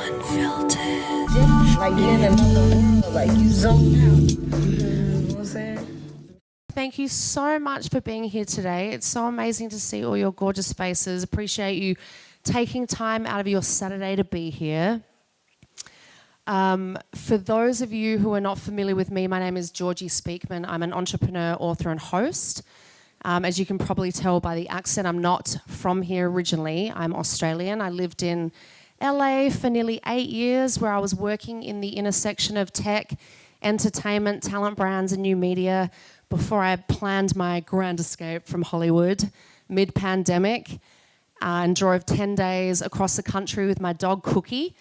Unfiltered. Like you're in another world, like you zone out. You know what I'm saying? Thank you so much for being here today. It's so amazing to see all your gorgeous faces. Appreciate you taking time out of your Saturday to be here. For those of you who are not familiar with me, my name is Georgii Speakman. I'm an entrepreneur, author, and host. As you can probably tell by the accent, I'm not from here originally. I'm Australian. I lived in LA for nearly 8 years, where I was working in the intersection of tech, entertainment, talent brands, and new media before I planned my grand escape from Hollywood mid-pandemic and drove 10 days across the country with my dog Cookie,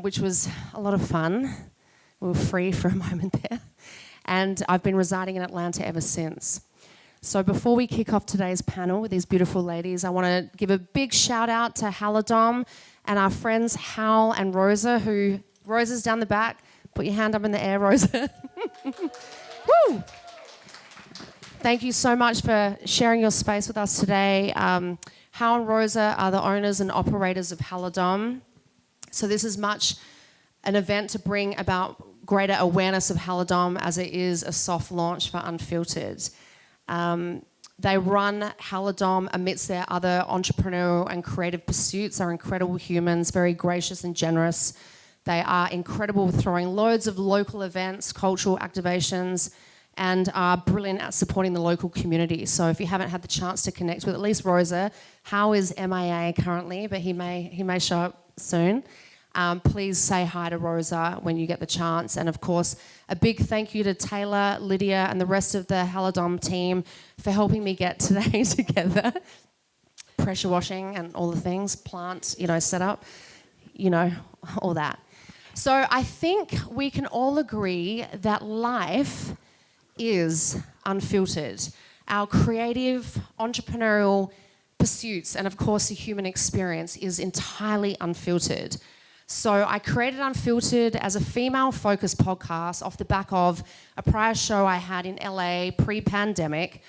which was a lot of fun. We were free for a moment there. And I've been residing in Atlanta ever since. So before we kick off today's panel with these beautiful ladies, I want to give a big shout out to Halidom and our friends Hal and Rosa, Rosa's down the back. Put your hand up in the air, Rosa. Woo! Thank you so much for sharing your space with us today. Hal and Rosa are the owners and operators of Halidom. So this is much an event to bring about greater awareness of Halidom as it is a soft launch for Unfiltered. They run Halidom amidst their other entrepreneurial and creative pursuits. They're incredible humans, very gracious and generous. They are incredible with throwing loads of local events, cultural activations, and are brilliant at supporting the local community. So if you haven't had the chance to connect with at least Rosa, Hal is MIA currently, but he may show up soon. Please say hi to Rosa when you get the chance. And of course, a big thank you to Taylor, Lydia, and the rest of the Halidom team for helping me get today together. Pressure washing and all the things, plant, setup, all that. So I think we can all agree that life is unfiltered. Our creative, entrepreneurial pursuits, and of course the human experience is entirely unfiltered. So I created Unfiltered as a female-focused podcast off the back of a prior show I had in LA pre-pandemic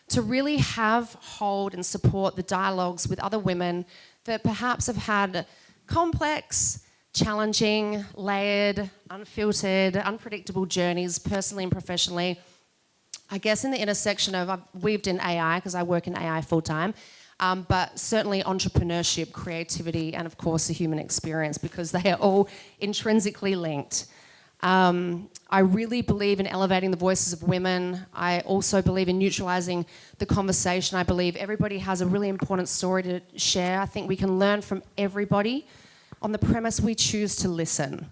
to really hold and support the dialogues with other women that perhaps have had complex, challenging, layered, unfiltered, unpredictable journeys personally and professionally. I guess in the intersection of, I've weaved in AI because I work in AI full-time, but certainly entrepreneurship, creativity, and of course the human experience, because they are all intrinsically linked. I really believe in elevating the voices of women. I also believe in neutralizing the conversation. I believe everybody has a really important story to share. I think we can learn from everybody on the premise we choose to listen.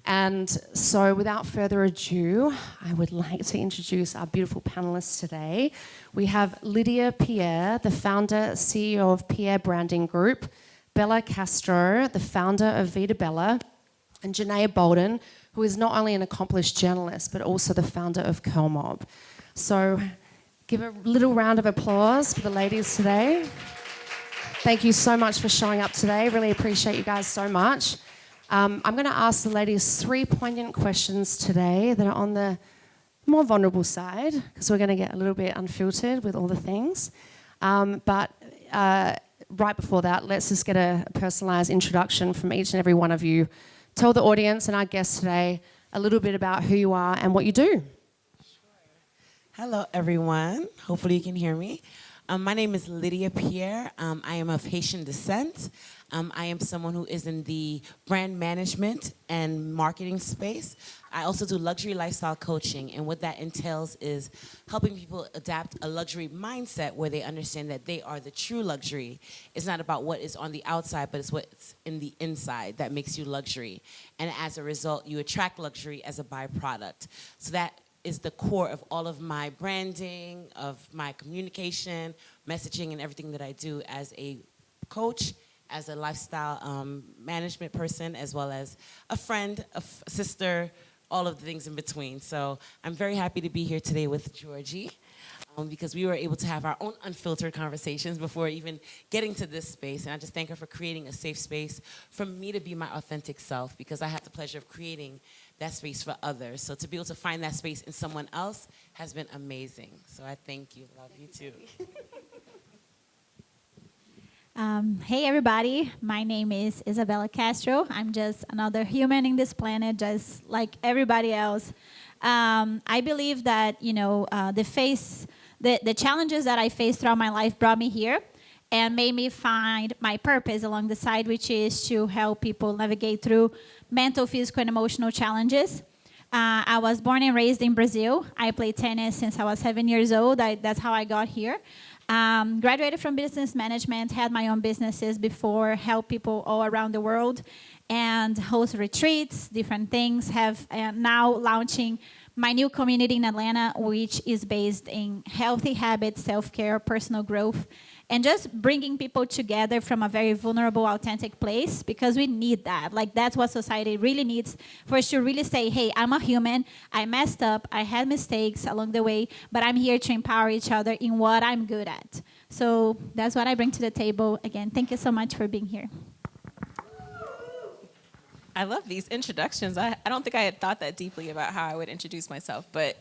And so without further ado, I would like to introduce our beautiful panelists today. We have Lydia Pierre, the founder, CEO of Pierre Branding Group, Bella Castro, the founder of Vita Bella, and Janaea Bolden, who is not only an accomplished journalist, but also the founder of Curl Mob. So give a little round of applause for the ladies today. Thank you so much for showing up today. Really appreciate you guys so much. I'm going to ask the ladies 3 poignant questions today that are on the more vulnerable side, because we're going to get a little bit unfiltered with all the things. But right before that, let's just get a personalised introduction from each and every one of you. Tell the audience and our guests today a little bit about who you are and what you do. Hello, everyone. Hopefully you can hear me. My name is Lydia Pierre. I am of Haitian descent. I am someone who is in the brand management and marketing space. I also do luxury lifestyle coaching, and what that entails is helping people adapt a luxury mindset where they understand that they are the true luxury. It's not about what is on the outside, but it's what's in the inside that makes you luxury. And as a result, you attract luxury as a byproduct. So that is the core of all of my branding, of my communication, messaging, and everything that I do as a coach, as a lifestyle management person, as well as a friend, a sister, all of the things in between. So I'm very happy to be here today with Georgii, because we were able to have our own unfiltered conversations before even getting to this space. And I just thank her for creating a safe space for me to be my authentic self, because I have the pleasure of creating that space for others. So to be able to find that space in someone else has been amazing. So I thank you. Love you too. Hey everybody, my name is Isabella Castro. I'm just another human in this planet, just like everybody else. I believe that the challenges that I faced throughout my life brought me here and made me find my purpose along the side, which is to help people navigate through mental, physical, and emotional challenges. I was born and raised in Brazil. I played tennis since I was 7 years old. That's how I got here. Graduated from business management, had my own businesses before, help people all around the world, and host retreats, different things. Have now launching my new community in Atlanta, which is based in healthy habits, self-care, personal growth, and just bringing people together from a very vulnerable, authentic place, because we need that. Like, that's what society really needs, for us to really say, hey, I'm a human, I messed up, I had mistakes along the way, but I'm here to empower each other in what I'm good at. So that's what I bring to the table. Again, thank you so much for being here. I love these introductions. I don't think I had thought that deeply about how I would introduce myself, but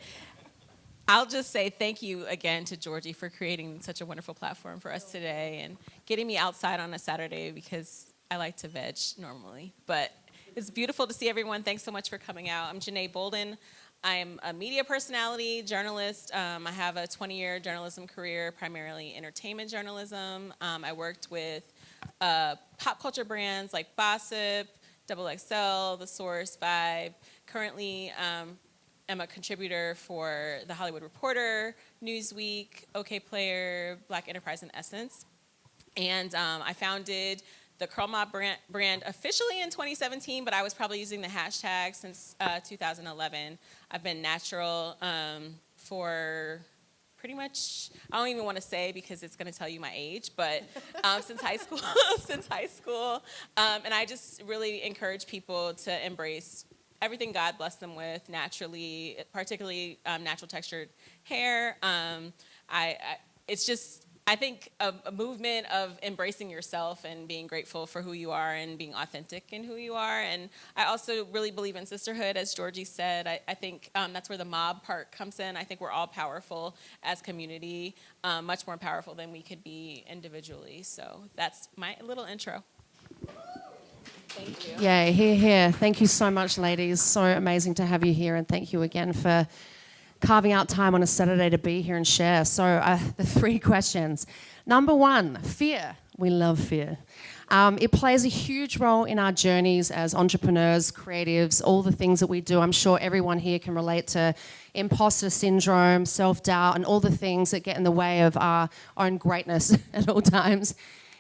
I'll just say thank you again to Georgie for creating such a wonderful platform for us today and getting me outside on a Saturday, because I like to veg normally. But it's beautiful to see everyone. Thanks so much for coming out. I'm Janae Bolden. I'm a media personality, journalist. I have a 20-year journalism career, primarily entertainment journalism. I worked with pop culture brands like Bossip, XXL, The Source, Vibe. Currently, am a contributor for The Hollywood Reporter, Newsweek, OK Player, Black Enterprise, and Essence. And I founded the Curl Mob brand officially in 2017, but I was probably using the hashtag since 2011. I've been natural for pretty much, I don't even want to say because it's going to tell you my age, but since high school, and I just really encourage people to embrace everything God blessed them with naturally, particularly natural textured hair. It's just, I think, a movement of embracing yourself and being grateful for who you are and being authentic in who you are. And I also really believe in sisterhood, as Georgie said. I think that's where the mob part comes in. I think we're all powerful as community, much more powerful than we could be individually. So that's my little intro. Thank you. Yeah, here. Thank you so much, ladies. So amazing to have you here, and thank you again for carving out time on a Saturday to be here and share. So the 3 questions. Number 1, fear. We love fear. It plays a huge role in our journeys as entrepreneurs, creatives, all the things that we do. I'm sure everyone here can relate to imposter syndrome, self-doubt, and all the things that get in the way of our own greatness at all times,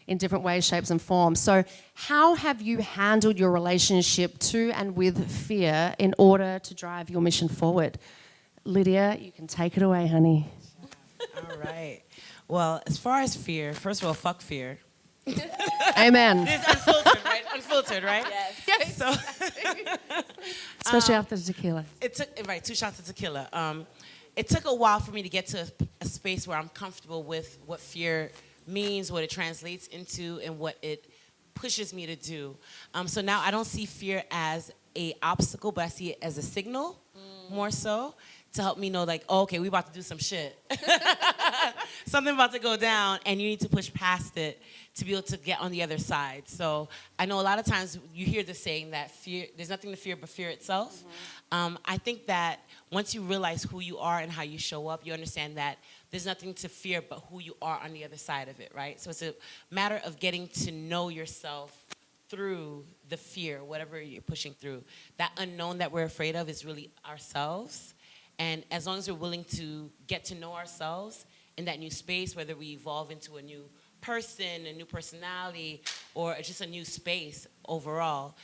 in different ways, shapes, and forms. So how have you handled your relationship to and with fear in order to drive your mission forward? Lydia, you can take it away, honey. All right. Well, as far as fear, first of all, fuck fear. Amen. It's unfiltered, right? Unfiltered, right? Yes. So, Especially after the tequila. it took, right, 2 shots of tequila. It took a while for me to get to a space where I'm comfortable with what fear means, what it translates into, and what it pushes me to do. So now I don't see fear as a obstacle, but I see it as a signal, more so, to help me know, like, oh, okay, we about to do some shit. Something about to go down, and you need to push past it to be able to get on the other side. So I know a lot of times you hear the saying that fear, there's nothing to fear but fear itself. I think that once you realize who you are and how you show up, you understand that there's nothing to fear but who you are on the other side of it, right? So it's a matter of getting to know yourself through the fear, whatever you're pushing through. That unknown that we're afraid of is really ourselves. And as long as we're willing to get to know ourselves in that new space, whether we evolve into a new person, a new personality, or just a new space overall,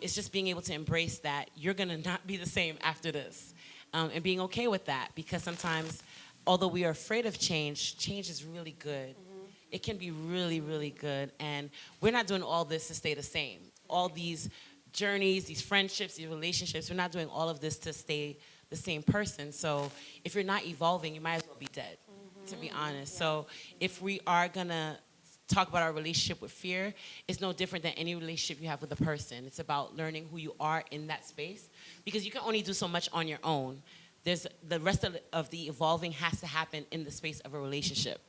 it's just being able to embrace that you're gonna not be the same after this. And being okay with that, because sometimes, although we are afraid of change, change is really good. It can be really, really good. And we're not doing all this to stay the same. All these journeys, these friendships, these relationships, we're not doing all of this to stay the same person. So if you're not evolving, you might as well be dead, to be honest. So if we are gonna talk about our relationship with fear, it's no different than any relationship you have with a person. It's about learning who you are in that space, because you can only do so much on your own. There's the rest of the evolving has to happen in the space of a relationship.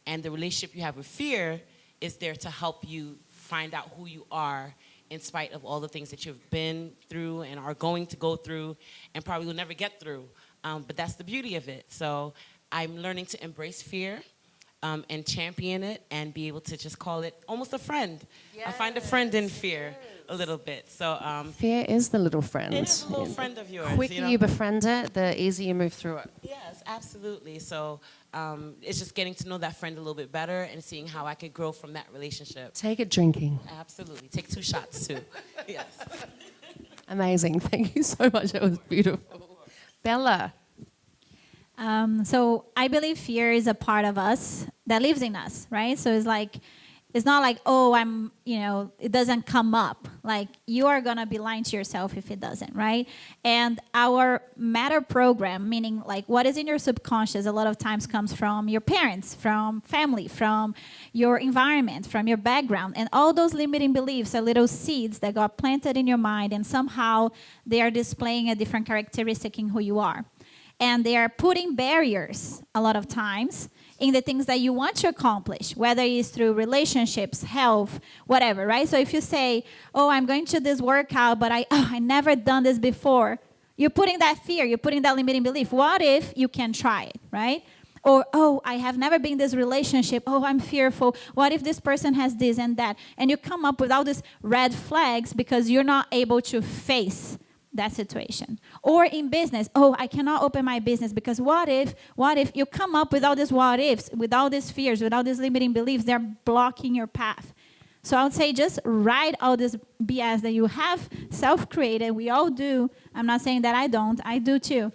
And the relationship you have with fear is there to help you find out who you are in spite of all the things that you've been through and are going to go through and probably will never get through. But that's the beauty of it. So I'm learning to embrace fear and champion it and be able to just call it almost a friend. I find a friend in fear a little bit. So Fear is the little friend. it is a little friend of yours. The quicker you befriend it, the easier you move through it. Yes, absolutely. So it's just getting to know that friend a little bit better and seeing how I could grow from that relationship. Take it drinking. Absolutely. Take 2 shots too. Yes. Amazing. Thank you so much. That was beautiful. Bella. So I believe fear is a part of us that lives in us, right? So it's not like, oh, it doesn't come up. Like, you are going to be lying to yourself if it doesn't, right? And our matter program, meaning like what is in your subconscious, a lot of times comes from your parents, from family, from your environment, from your background. And all those limiting beliefs are little seeds that got planted in your mind, and somehow they are displaying a different characteristic in who you are. And they are putting barriers a lot of times in the things that you want to accomplish, whether it's through relationships, health, whatever, right? So if you say, oh, I'm going to this workout, but I never done this before, you're putting that fear, you're putting that limiting belief. What if you can try it, right? Or, oh, I have never been in this relationship. Oh, I'm fearful. What if this person has this and that? And you come up with all these red flags because you're not able to face that situation. Or in business, oh, I cannot open my business because what if you come up with all these what ifs, with all these fears, with all these limiting beliefs, they're blocking your path. So I would say just write all this BS that you have self-created. We all do. I'm not saying that I don't. I do too.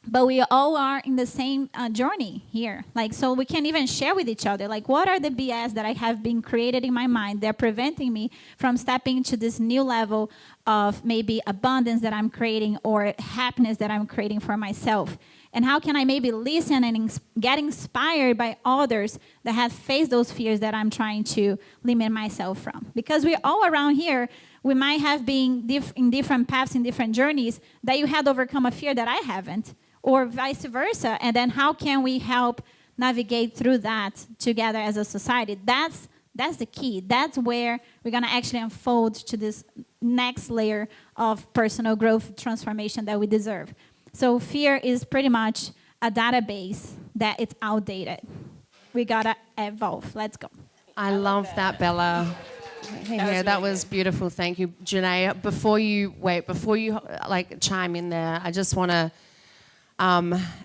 But we all are in the same journey here. Like, so we can even share with each other, like, what are the BS that I have been created in my mind that are preventing me from stepping into this new level of maybe abundance that I'm creating or happiness that I'm creating for myself? And how can I maybe listen and get inspired by others that have faced those fears that I'm trying to limit myself from? Because we're all around here, we might have been in different paths, in different journeys, that you had overcome a fear that I haven't, or vice versa. And then how can we help navigate through that together as a society? That's the key. That's where we're going to actually unfold to this next layer of personal growth transformation that we deserve. So fear is pretty much a database that it's outdated. We got to evolve. Let's go. I love that, Bella. Yeah, that was beautiful. Thank you, Janae. Before you chime in there, I just want to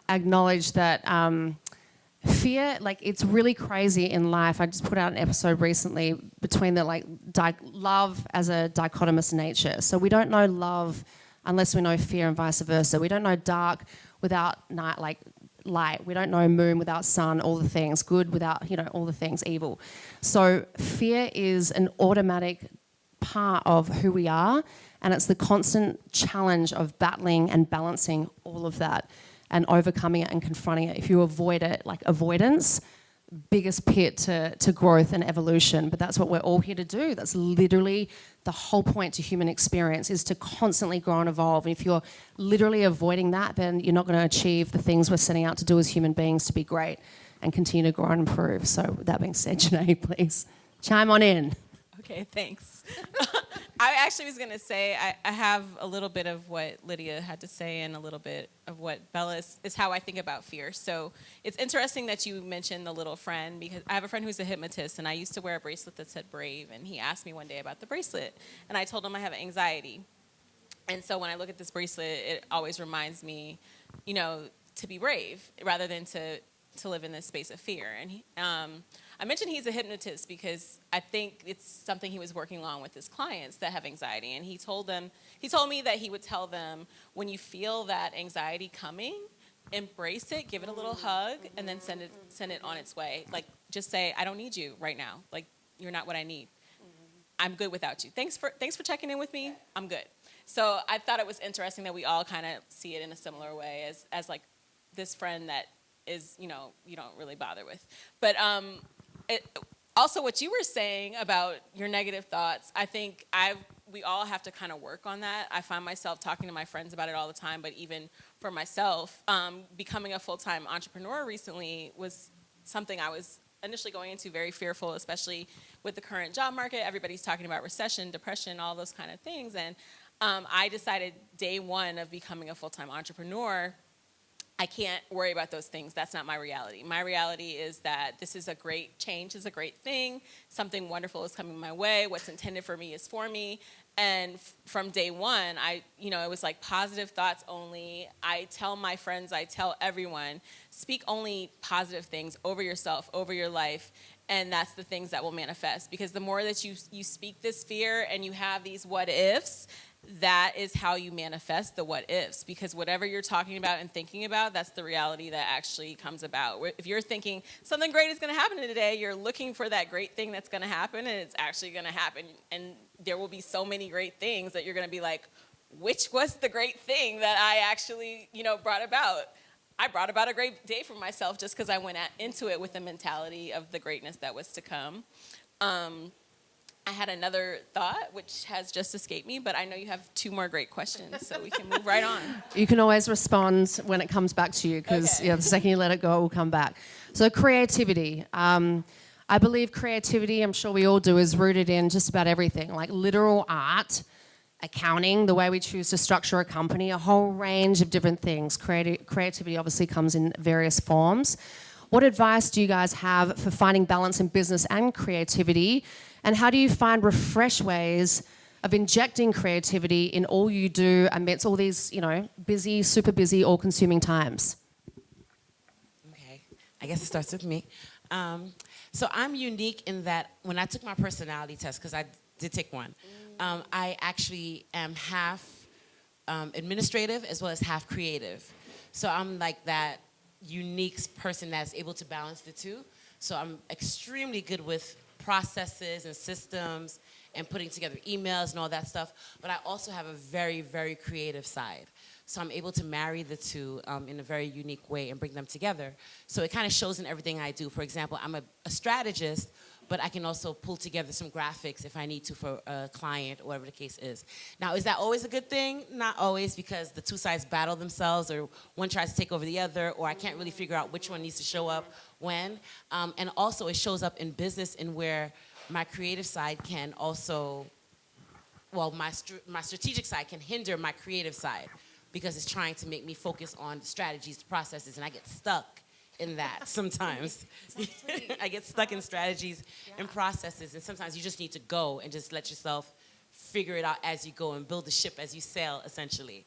acknowledge that fear, it's really crazy in life. I just put out an episode recently between the love as a dichotomous nature. So we don't know love unless we know fear, and vice versa. We don't know dark without night, light. We don't know moon without sun, all the things. Good without, all the things, evil. So fear is an automatic part of who we are, and it's the constant challenge of battling and balancing all of that and overcoming it and confronting it. If you avoid it, avoidance, biggest pit to growth and evolution. But that's what we're all here to do. That's literally the whole point to human experience, is to constantly grow and evolve. And if you're literally avoiding that, then you're not going to achieve the things we're setting out to do as human beings, to be great and continue to grow and improve. So with that being said, Janae, please chime on in. Okay, thanks. I actually was going to say I have a little bit of what Lydia had to say and a little bit of what Bella is how I think about fear. So it's interesting that you mentioned the little friend, because I have a friend who's a hypnotist, and I used to wear a bracelet that said brave, and he asked me one day about the bracelet, and I told him I have anxiety. And so when I look at this bracelet, it always reminds me, to be brave rather than to live in this space of fear. And I mentioned he's a hypnotist because I think it's something he was working on with his clients that have anxiety. And he told me that he would tell them, when you feel that anxiety coming, embrace it, give it a little hug, and then send it on its way. Just say, I don't need you right now. You're not what I need. I'm good without you. Thanks for checking in with me. I'm good. So I thought it was interesting that we all kind of see it in a similar way as this friend that is, you don't really bother with. But also what you were saying about your negative thoughts, I think we all have to kind of work on that. I find myself talking to my friends about it all the time, but even for myself, becoming a full-time entrepreneur recently was something I was initially going into very fearful, especially with the current job market. Everybody's talking about recession, depression, all those kind of things. And I decided day one of becoming a full-time entrepreneur, I can't worry about those things. That's not my reality. My reality is that this is a great change, is a great thing. Something wonderful is coming my way. What's intended for me is for me. And from day one, it was like positive thoughts only. I tell my friends, I tell everyone, speak only positive things over yourself, over your life. And that's the things that will manifest. Because the more that you speak this fear and you have these what ifs, that is how you manifest the what ifs, because whatever you're talking about and thinking about, that's the reality that actually comes about. If you're thinking something great is going to happen today, you're looking for that great thing that's going to happen, and it's actually going to happen. And there will be so many great things that you're going to be like, which was the great thing that I actually, brought about? I brought about a great day for myself just because I went into it with the mentality of the greatness that was to come. I had another thought, which has just escaped me, but I know you have 2 more great questions, so we can move right on. You can always respond when it comes back to you, because Okay. the second you let it go, it will come back. So creativity. I believe creativity, I'm sure we all do, is rooted in just about everything, like literal art, accounting, the way we choose to structure a company, a whole range of different things. Creativity obviously comes in various forms. What advice do you guys have for finding balance in business and creativity? And how do you find refresh ways of injecting creativity in all you do amidst all these, busy, super busy, all-consuming times? Okay, I guess it starts with me. So I'm unique in that when I took my personality test, because I did take one, I actually am half administrative as well as half creative. So I'm like that unique person that's able to balance the two. So I'm extremely good with processes and systems and putting together emails and all that stuff. But I also have a very, very creative side. So I'm able to marry the two in a very unique way and bring them together. So it kind of shows in everything I do. For example, I'm a strategist, but I can also pull together some graphics if I need to for a client or whatever the case is. Now, is that always a good thing? Not always, because the two sides battle themselves, or one tries to take over the other, or I can't really figure out which one needs to show up when. And also, it shows up in business in where my creative side can also, well, my strategic side can hinder my creative side, because it's trying to make me focus on strategies, processes, and I get stuck in that sometimes. I get stuck in strategies and processes, and sometimes you just need to go and just let yourself figure it out as you go and build the ship as you sail, essentially.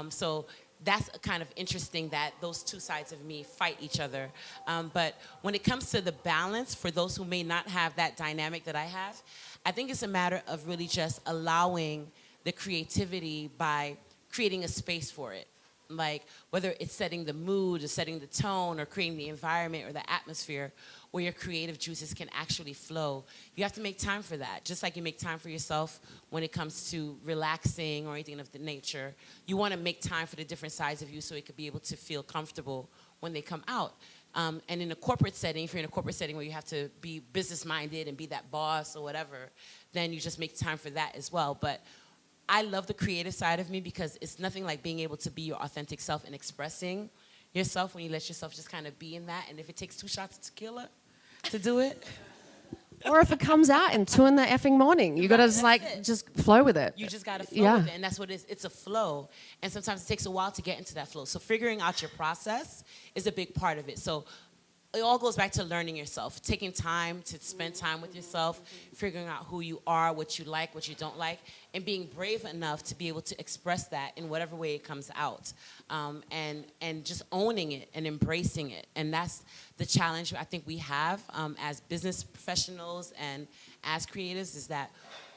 So that's kind of interesting that those two sides of me fight each other. But when it comes to the balance, for those who may not have that dynamic that I have, I think it's a matter of really just allowing the creativity by creating a space for it. Like whether it's setting the mood or setting the tone or creating the environment or the atmosphere where your creative juices can actually flow. You have to make time for that. Just like you make time for yourself when it comes to relaxing or anything of the nature. You want to make time for the different sides of you so it could be able to feel comfortable when they come out. And in a corporate setting, if you're in a corporate setting where you have to be business-minded and be that boss or whatever, then you just make time for that as well. But I love the creative side of me because it's nothing like being able to be your authentic self and expressing yourself when you let yourself just kind of be in that. And if it takes 2 shots of tequila to do it. Or if it comes out in 2 in the effing morning, you got to just flow with it. You just got to flow with it, and that's what it is. It's a flow, and sometimes it takes a while to get into that flow. So figuring out your process is a big part of it. So it all goes back to learning yourself, taking time to spend time with yourself, figuring out who you are, what you like, what you don't like, and being brave enough to be able to express that in whatever way it comes out, and just owning it and embracing it. And that's the challenge I think we have as business professionals and as creatives, is that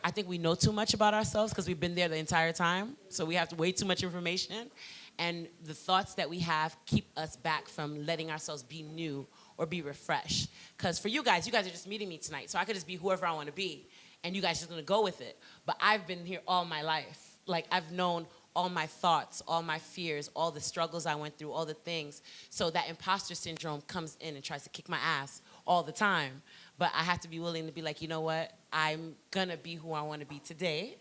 I think we know too much about ourselves because we've been there the entire time, so we have way too much information. And the thoughts that we have keep us back from letting ourselves be new or be refreshed. Because for you guys are just meeting me tonight, so I could just be whoever I want to be, and you guys are just going to go with it. But I've been here all my life. Like, I've known all my thoughts, all my fears, all the struggles I went through, all the things. So that imposter syndrome comes in and tries to kick my ass all the time. But I have to be willing to be like, you know what? I'm going to be who I want to be today.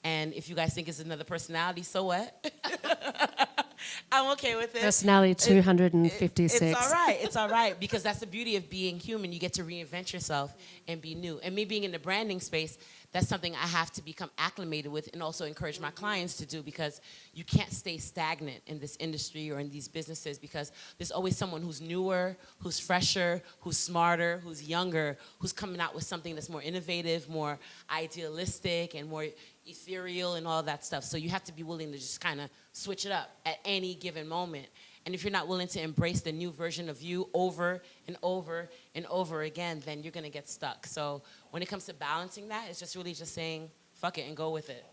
And if you guys think it's another personality, so what? I'm okay with it. Personality 256. It's all right. It's all right because that's the beauty of being human. You get to reinvent yourself and be new. And me being in the branding space, that's something I have to become acclimated with and also encourage my clients to do because you can't stay stagnant in this industry or in these businesses because there's always someone who's newer, who's fresher, who's smarter, who's younger, who's coming out with something that's more innovative, more idealistic, and more ethereal and all that stuff. So you have to be willing to just kind of switch it up at any given moment. And if you're not willing to embrace the new version of you over and over and over again, then you're going to get stuck. So when it comes to balancing that, it's just really just saying, fuck it and go with it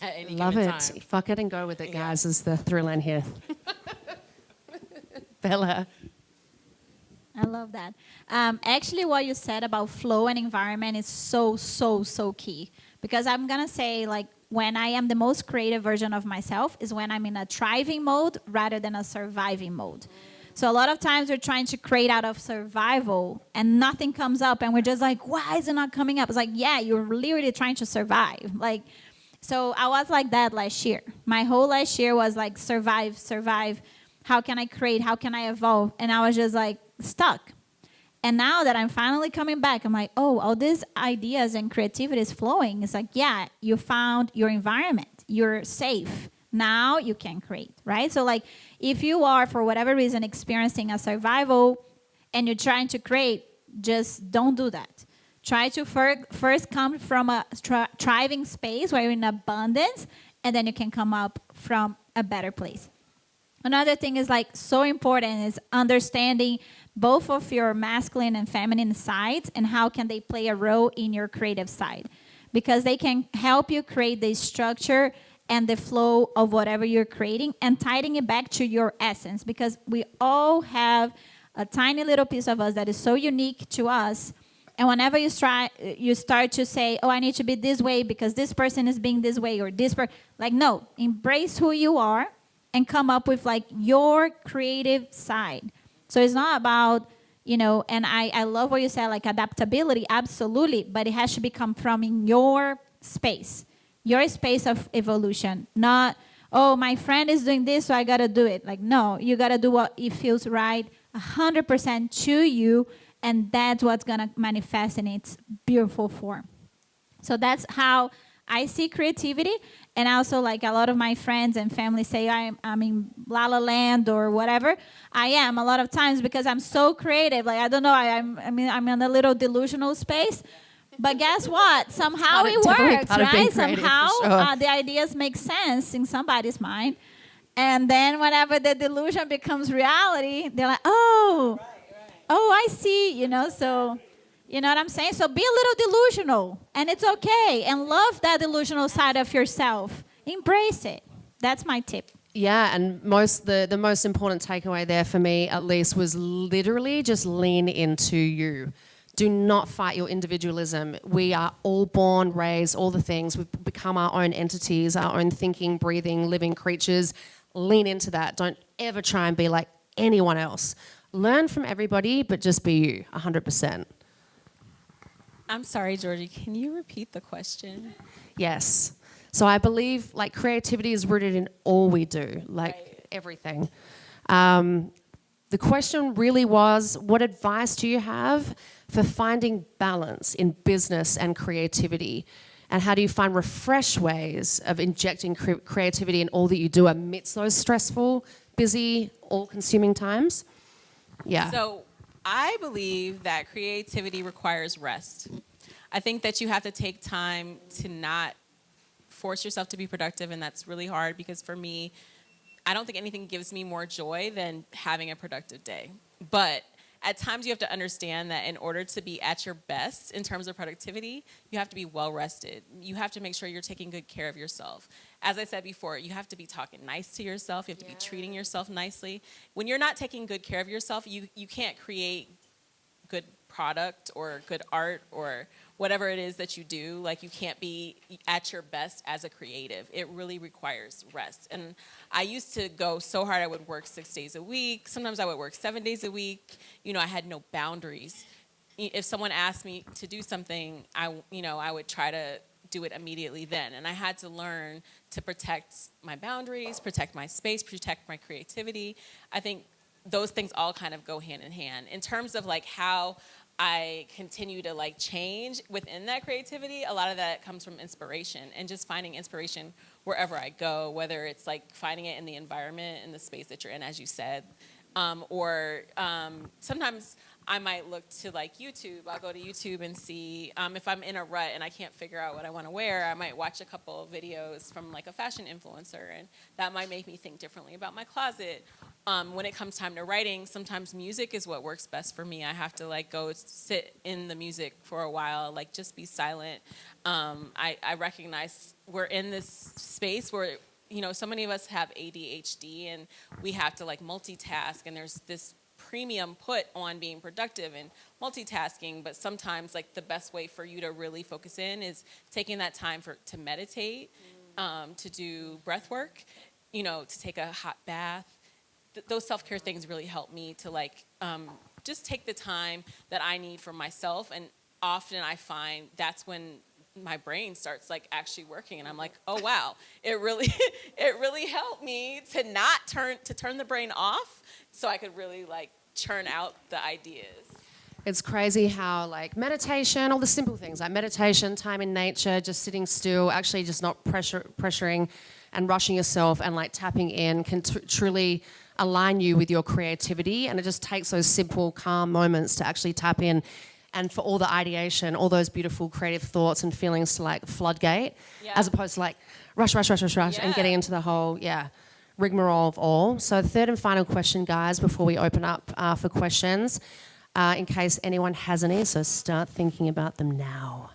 at any Love given it. time. Fuck it and go with it, guys, is the thrill in here. Bella. I love that. Actually, what you said about flow and environment is so key. Because I'm going to say, like, when I am the most creative version of myself is when I'm in a thriving mode rather than a surviving mode. So a lot of times we're trying to create out of survival and nothing comes up and we're just like, why is it not coming up? It's like, yeah, you're literally trying to survive. Like, so I was like that last year. My whole last year was like survive. How can I create? How can I evolve? And I was just like stuck. And now that I'm finally coming back, I'm like, oh, all these ideas and creativity is flowing. It's like, yeah, you found your environment. You're safe. Now you can create, right? So like if you are, for whatever reason, experiencing a survival and you're trying to create, just don't do that. Try to first come from a thriving space where you're in abundance, and then you can come up from a better place. Another thing is like so important is understanding both of your masculine and feminine sides and how can they play a role in your creative side. Because they can help you create the structure and the flow of whatever you're creating and tying it back to your essence. Because we all have a tiny little piece of us that is so unique to us. And whenever you start to say, oh, I need to be this way because this person is being this way or this person. Like, no, embrace who you are and come up with like your creative side. So it's not about, and I love what you said, like adaptability, absolutely, but it has to become from in your space of evolution, not, oh, my friend is doing this, so I got to do it. Like, no, you got to do what it feels right 100% to you, and that's what's going to manifest in its beautiful form. So that's how I see creativity. And also, like a lot of my friends and family say I'm in La La Land or whatever. I am a lot of times because I'm so creative. Like, I don't know, I'm in a little delusional space. But guess what? Somehow it works, right? Somehow sure. The ideas make sense in somebody's mind. And then whenever the delusion becomes reality, they're like, oh, I see, so... You know what I'm saying? So be a little delusional, and it's okay. And love that delusional side of yourself. Embrace it. That's my tip. Yeah, and the most important takeaway there for me, at least, was literally just lean into you. Do not fight your individualism. We are all born, raised, all the things. We've become our own entities, our own thinking, breathing, living creatures. Lean into that. Don't ever try and be like anyone else. Learn from everybody, but just be you, 100%. I'm sorry, Georgie. Can you repeat the question? Yes. So I believe like creativity is rooted in all we do, like everything. The question really was, what advice do you have for finding balance in business and creativity? And how do you find refresh ways of injecting creativity in all that you do amidst those stressful, busy, all-consuming times? Yeah. So I believe that creativity requires rest. I think that you have to take time to not force yourself to be productive, and that's really hard because for me, I don't think anything gives me more joy than having a productive day. But at times you have to understand that in order to be at your best in terms of productivity, you have to be well rested. You have to make sure you're taking good care of yourself. As I said before, you have to be talking nice to yourself. You have to be treating yourself nicely. When you're not taking good care of yourself, you can't create good product or good art or whatever it is that you do. Like, you can't be at your best as a creative. It really requires rest. And I used to go so hard. I would work 6 days a week. Sometimes I would work 7 days a week. I had no boundaries. If someone asked me to do something, I would try to do it immediately then. And I had to learn to protect my boundaries, protect my space, protect my creativity. I think those things all kind of go hand in hand. In terms of like how I continue to like change within that creativity, a lot of that comes from inspiration and just finding inspiration wherever I go, whether it's like finding it in the environment, in the space that you're in, as you said, or sometimes I might look to like YouTube. I'll go to YouTube and see if I'm in a rut and I can't figure out what I want to wear, I might watch a couple of videos from like a fashion influencer, and that might make me think differently about my closet. When it comes time to writing, sometimes music is what works best for me. I have to like go sit in the music for a while, like just be silent. I recognize we're in this space where, you know, so many of us have ADHD and we have to like multitask, and there's this premium put on being productive and multitasking, but sometimes like the best way for you to really focus in is taking that time to meditate, to do breath work, you know, to take a hot bath. Those self-care things really help me to like just take the time that I need for myself, and often I find that's when my brain starts like actually working, and I'm like, oh wow, it really helped me to not turn the brain off, so I could really like churn out the ideas. It's crazy how like meditation, all the simple things like meditation, time in nature, just sitting still, actually just not pressuring and rushing yourself, and like tapping in can truly align you with your creativity. And it just takes those simple, calm moments to actually tap in, and for all the ideation, all those beautiful creative thoughts and feelings to like floodgate, as opposed to like rush, and getting into the whole, rigmarole of all. So third and final question, guys, before we open up for questions, in case anyone has any, so start thinking about them now.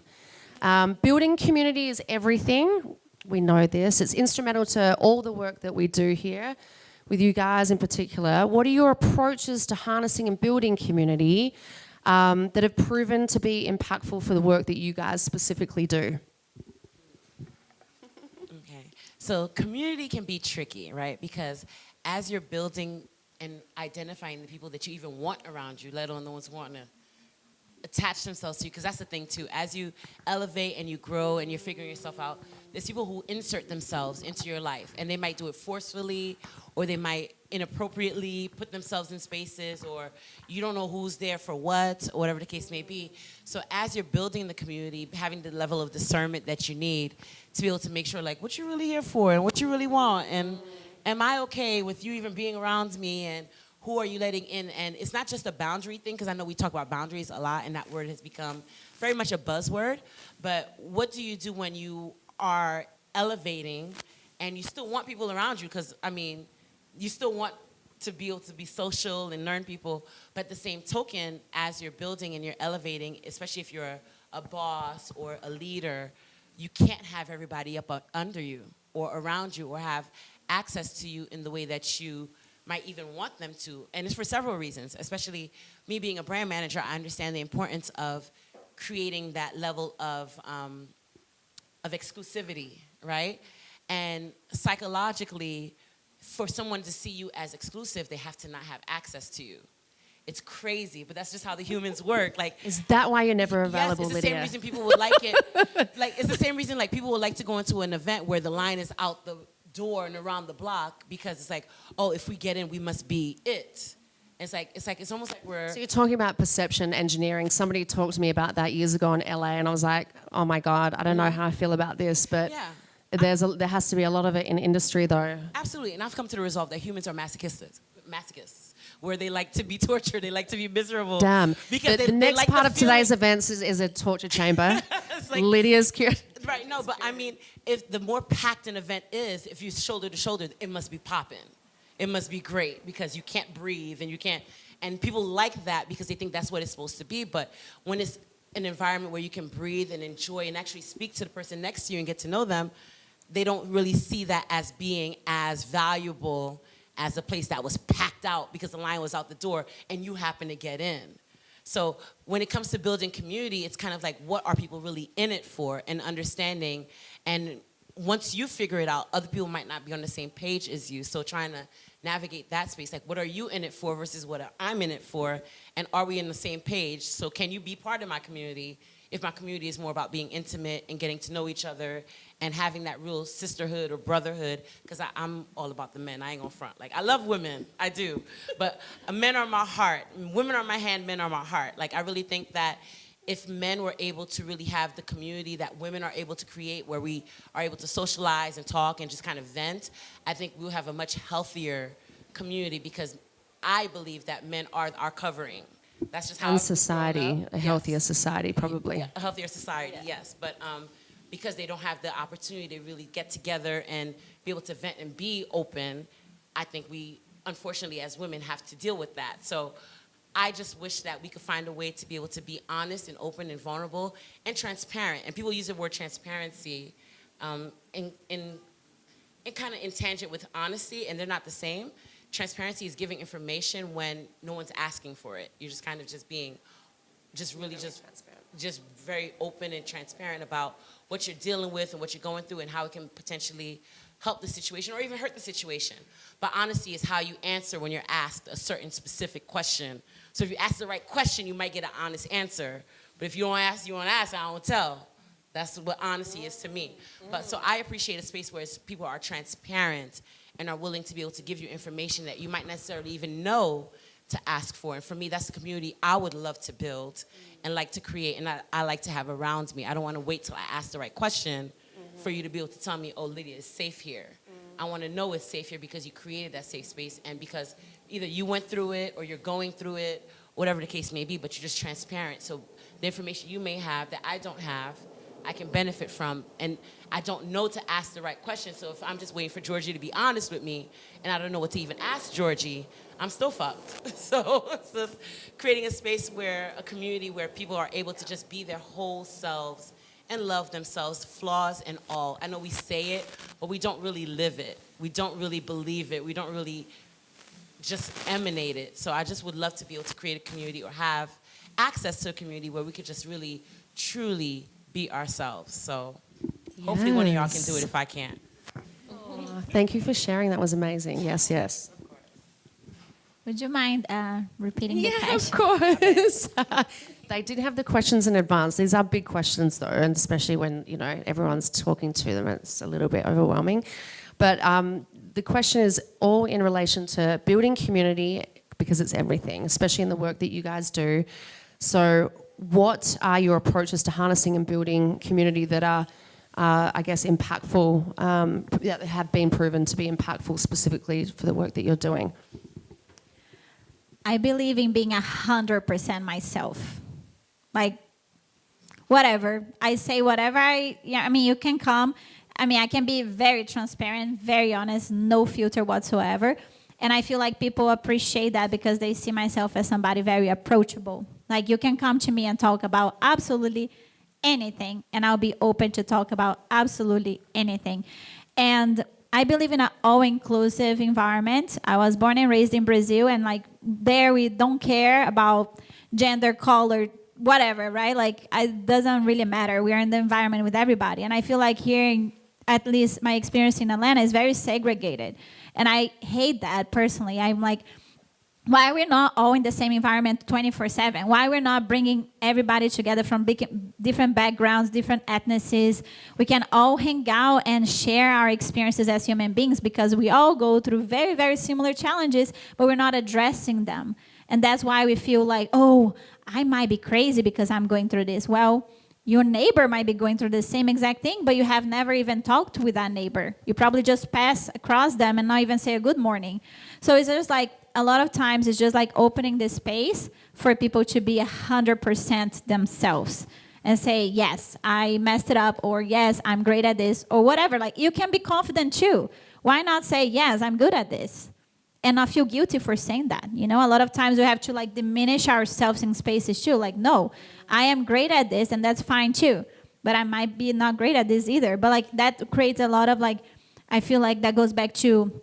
Building community is everything. We know this. It's instrumental to all the work that we do here, with you guys in particular. What are your approaches to harnessing and building community that have proven to be impactful for the work that you guys specifically do? Okay, so community can be tricky, right? Because as you're building and identifying the people that you even want around you, let alone the ones who want to attach themselves to you, because that's the thing too. As you elevate and you grow and you're figuring yourself out, there's people who insert themselves into your life, and they might do it forcefully, or they might inappropriately put themselves in spaces, or you don't know who's there for what, or whatever the case may be. So as you're building the community, having the level of discernment that you need to be able to make sure like what you're really here for and what you really want, and am I okay with you even being around me, and who are you letting in? And it's not just a boundary thing, because I know we talk about boundaries a lot, and that word has become very much a buzzword. But what do you do when you are elevating and you still want people around you? Because, I mean, you still want to be able to be social and learn people. But at the same token, as you're building and you're elevating, especially if you're a boss or a leader, you can't have everybody up under you or around you or have access to you in the way that you might even want them to. And it's for several reasons, especially me being a brand manager. I understand the importance of creating that level of exclusivity, right? And psychologically, for someone to see you as exclusive, they have to not have access to you. It's crazy, but that's just how the humans work. Like, is that why you're never available, yes, it's the Lydia? same reason people would like it. Like, it's the same reason like people would like to go into an event where the line is out the door and around the block, because it's like, oh, if we get in, we must be it. It's almost like we're... So you're talking about perception engineering. Somebody talked to me about that years ago in LA, and I was like, oh my God, I don't know how I feel about this, but there has to be a lot of it in industry though. Absolutely, and I've come to the resolve that humans are masochists, where they like to be tortured, they like to be miserable. Damn. Because the next like part of today's events is a torture chamber. like, Lydia's cute. Right, no, but I mean, if the more packed an event is, if you're shoulder to shoulder, it must be popping. It must be great, because you can't breathe and you can't, and people like that because they think that's what it's supposed to be. But when it's an environment where you can breathe and enjoy and actually speak to the person next to you and get to know them, they don't really see that as being as valuable as a place that was packed out because the line was out the door and you happen to get in. So when it comes to building community, it's kind of like, what are people really in it for, and understanding. And once you figure it out, other people might not be on the same page as you. So trying to navigate that space, like, what are you in it for versus what I'm in it for, and are we in the same page? So can you be part of my community if my community is more about being intimate and getting to know each other and having that real sisterhood or brotherhood, because I'm all about the men. I ain't gonna front. Like, I love women, I do, but men are my heart. Women are my hand, men are my heart. Like, I really think that if men were able to really have the community that women are able to create, where we are able to socialize and talk and just kind of vent, I think we'll have a much healthier community, because I believe that men are our covering. That's just how And I've grown society, up. a healthier Yes. society, probably. Yeah, a healthier society, yes. But because they don't have the opportunity to really get together and be able to vent and be open, I think we, unfortunately, as women, have to deal with that. So I just wish that we could find a way to be able to be honest and open and vulnerable and transparent. And people use the word transparency in kind of in tangent with honesty, and they're not the same. Transparency is giving information when no one's asking for it. You're just kind of just being, just really just very open and transparent about what you're dealing with and what you're going through and how it can potentially help the situation or even hurt the situation. But honesty is how you answer when you're asked a certain specific question. So if you ask the right question, you might get an honest answer. But if you don't ask, I don't tell. That's what honesty is to me. But so I appreciate a space where people are transparent and are willing to be able to give you information that you might necessarily even know to ask for. And for me, that's the community I would love to build and like to create, and I like to have around me. I don't want to wait till I ask the right question for you to be able to tell me, oh, Lydia, it's safe here. I want to know it's safe here because you created that safe space, and because either you went through it or you're going through it, whatever the case may be, but you're just transparent. So the information you may have that I don't have, I can benefit from, and I don't know to ask the right question. So if I'm just waiting for Georgie to be honest with me, and I don't know what to even ask Georgie, I'm still fucked. So it's just creating a space where, a community where people are able to just be their whole selves and love themselves, flaws and all. I know we say it, but we don't really live it. We don't really believe it. We don't really just emanate it. So I just would love to be able to create a community or have access to a community where we could just really, truly be ourselves. So hopefully one of y'all can do it if I can't. Thank you for sharing. That was amazing. Yes, yes. Would you mind repeating the Yeah, question? of course. They did have the questions in advance. These are big questions, though, and especially when, you know, everyone's talking to them, it's a little bit overwhelming. But the question is all in relation to building community, because it's everything, especially in the work that you guys do. So what are your approaches to harnessing and building community that are, I guess, impactful, that have been proven to be impactful specifically for the work that you're doing? I believe in being 100% myself. Like, whatever. I say whatever I mean, you can come. I mean, I can be very transparent, very honest, no filter whatsoever. And I feel like people appreciate that because they see myself as somebody very approachable. Like, you can come to me and talk about absolutely anything, and I'll be open to talk about absolutely anything. And I believe in an all-inclusive environment. I was born and raised in Brazil, and like there we don't care about gender, color, whatever, right? Like, it doesn't really matter. We're in the environment with everybody. And I feel like here, at least my experience in Atlanta is very segregated. And I hate that personally. I'm like, why we're not all in the same environment 24/7? Why we're not bringing everybody together from different backgrounds, different ethnicities? We can all hang out and share our experiences as human beings, because we all go through very, very similar challenges, but we're not addressing them. And that's why we feel like, oh, I might be crazy because I'm going through this. Well, your neighbor might be going through the same exact thing, but you have never even talked with that neighbor. You probably just pass across them and not even say a good morning. So it's just like, a lot of times it's just like opening the space for people to be 100% themselves and say, yes, I messed it up, or yes, I'm great at this, or whatever. Like, you can be confident too. Why not say, yes, I'm good at this, and not feel guilty for saying that? You know, a lot of times we have to like diminish ourselves in spaces too. Like, no, I am great at this, and that's fine too. But I might be not great at this either. But like, that creates a lot of like, I feel like that goes back to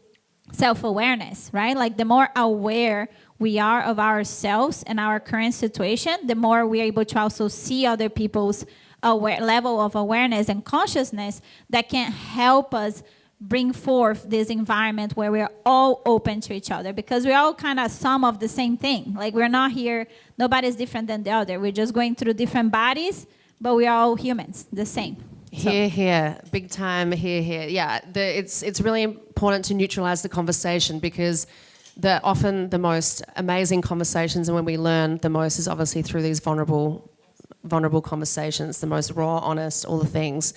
self-awareness, right? Like, the more aware we are of ourselves and our current situation, the more we're able to also see other people's level of awareness and consciousness that can help us bring forth this environment where we're all open to each other, because we're all kind of some of the same thing. Like, we're not here, nobody's different than the other. We're just going through different bodies, but we're all humans, the same. Here, here, big time. Here, here. Yeah, it's really important to neutralize the conversation because often the most amazing conversations and when we learn the most is obviously through these vulnerable conversations, the most raw, honest, all the things.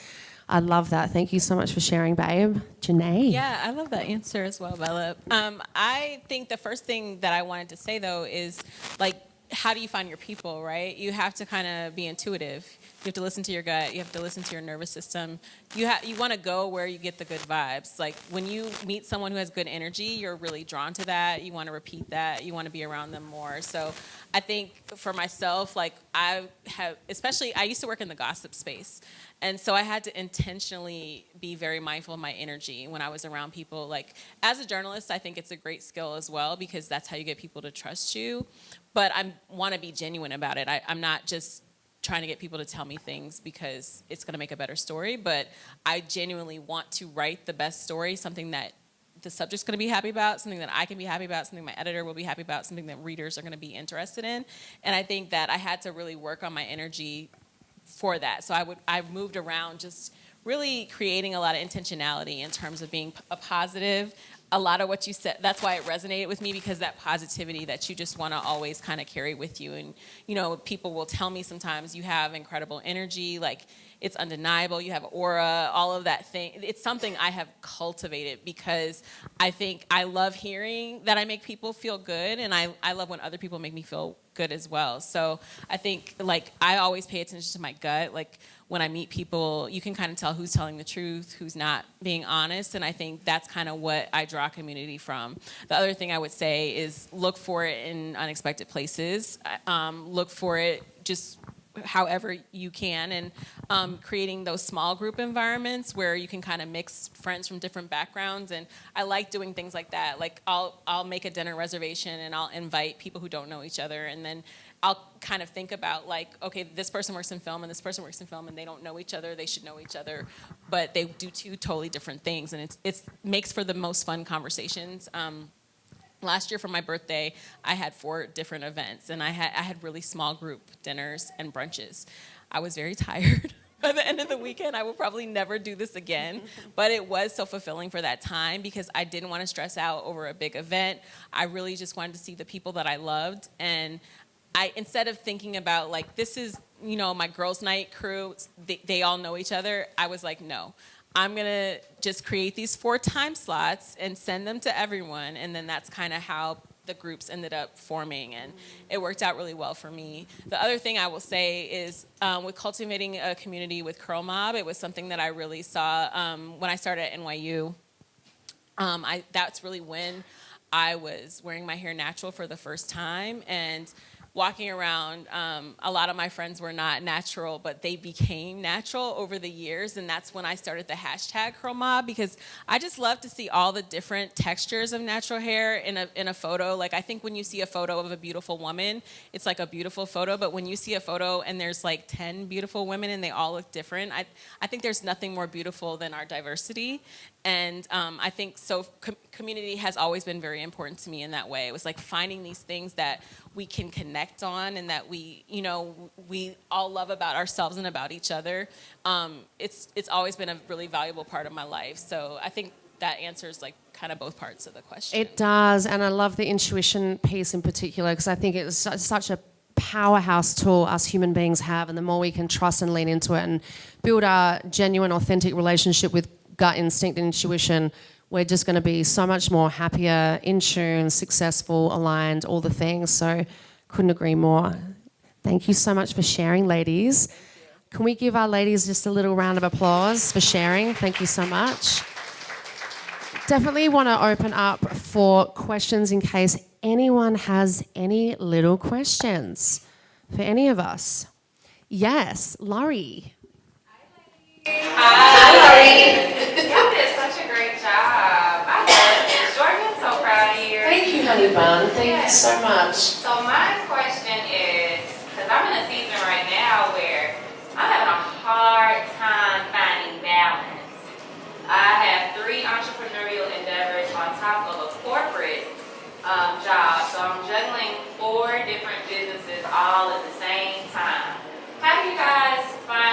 I love that. Thank you so much for sharing, babe. Janae. Yeah, I love that answer as well, Bella. I think the first thing that I wanted to say, though, is, like, how do you find your people, right? You have to kind of be intuitive. You have to listen to your gut. You have to listen to your nervous system. You want to go where you get the good vibes. Like, when you meet someone who has good energy, you're really drawn to that. You want to repeat that. You want to be around them more. So I think for myself, like, I used to work in the gossip space. And so I had to intentionally be very mindful of my energy when I was around people. Like, as a journalist, I think it's a great skill as well because that's how you get people to trust you. But I want to be genuine about it. I'm not just trying to get people to tell me things because it's going to make a better story, but I genuinely want to write the best story, something that the subject's going to be happy about, something that I can be happy about, something my editor will be happy about, something that readers are going to be interested in. And I think that I had to really work on my energy for that. So I moved around just really creating a lot of intentionality in terms of being a positive. A lot of what you said, that's why it resonated with me, because that positivity that you just want to always kind of carry with you. And, you know, people will tell me sometimes you have incredible energy, like it's undeniable, you have aura, all of that thing. It's something I have cultivated because I think I love hearing that I make people feel good, and I love when other people make me feel good as well. So I think, like, I always pay attention to my gut. Like, when I meet people, you can kind of tell who's telling the truth, who's not being honest, and I think that's kind of what I draw community from. The other thing I would say is look for it in unexpected places. Look for it just however you can, and creating those small group environments where you can kind of mix friends from different backgrounds. And I like doing things like that. Like, I'll make a dinner reservation and I'll invite people who don't know each other, and then I'll kind of think about, like, okay, this person works in film and this person works in film, and they don't know each other. They should know each other, but they do two totally different things, and it makes for the most fun conversations. Last year for my birthday, I had 4 different events, and I had really small group dinners and brunches. I was very tired. By the end of the weekend, I will probably never do this again, but it was so fulfilling for that time because I didn't want to stress out over a big event. I really just wanted to see the people that I loved, and instead of thinking about, like, this is, you know, my girls' night crew, they all know each other, I was like, no. I'm going to just create these 4 time slots and send them to everyone, and then that's kind of how the groups ended up forming, and it worked out really well for me. The other thing I will say is with cultivating a community with Curl Mob, it was something that I really saw when I started at NYU. That's really when I was wearing my hair natural for the first time, and walking around, a lot of my friends were not natural, but they became natural over the years, and that's when I started the hashtag Curl Mob, because I just love to see all the different textures of natural hair in a photo. Like, I think when you see a photo of a beautiful woman, it's like a beautiful photo, but when you see a photo and there's like 10 beautiful women and they all look different, I think there's nothing more beautiful than our diversity. And I think so community has always been very important to me in that way. It was like finding these things that we can connect on and that we all love about ourselves and about each other. It's always been a really valuable part of my life. So I think that answers like kind of both parts of the question. It does, and I love the intuition piece in particular because I think it's such a powerhouse tool us human beings have, and the more we can trust and lean into it and build our genuine, authentic relationship with gut instinct and intuition, we're just going to be so much more happier, in tune, successful, aligned, all the things. So couldn't agree more. Thank you so much for sharing, ladies. Can we give our ladies just a little round of applause for sharing? Thank you so much. Definitely want to open up for questions in case anyone has any little questions for any of us. Yes, Laurie. Hi, Laurie. You did such a great job. I love this. Georgia, I'm so proud of you. Thank you, Halidom. Thank you so much. So my question is, because I'm in a season right now where I'm having a hard time finding balance. I have 3 entrepreneurial endeavors on top of a corporate job, so I'm juggling 4 different businesses all at the same time. How do you guys find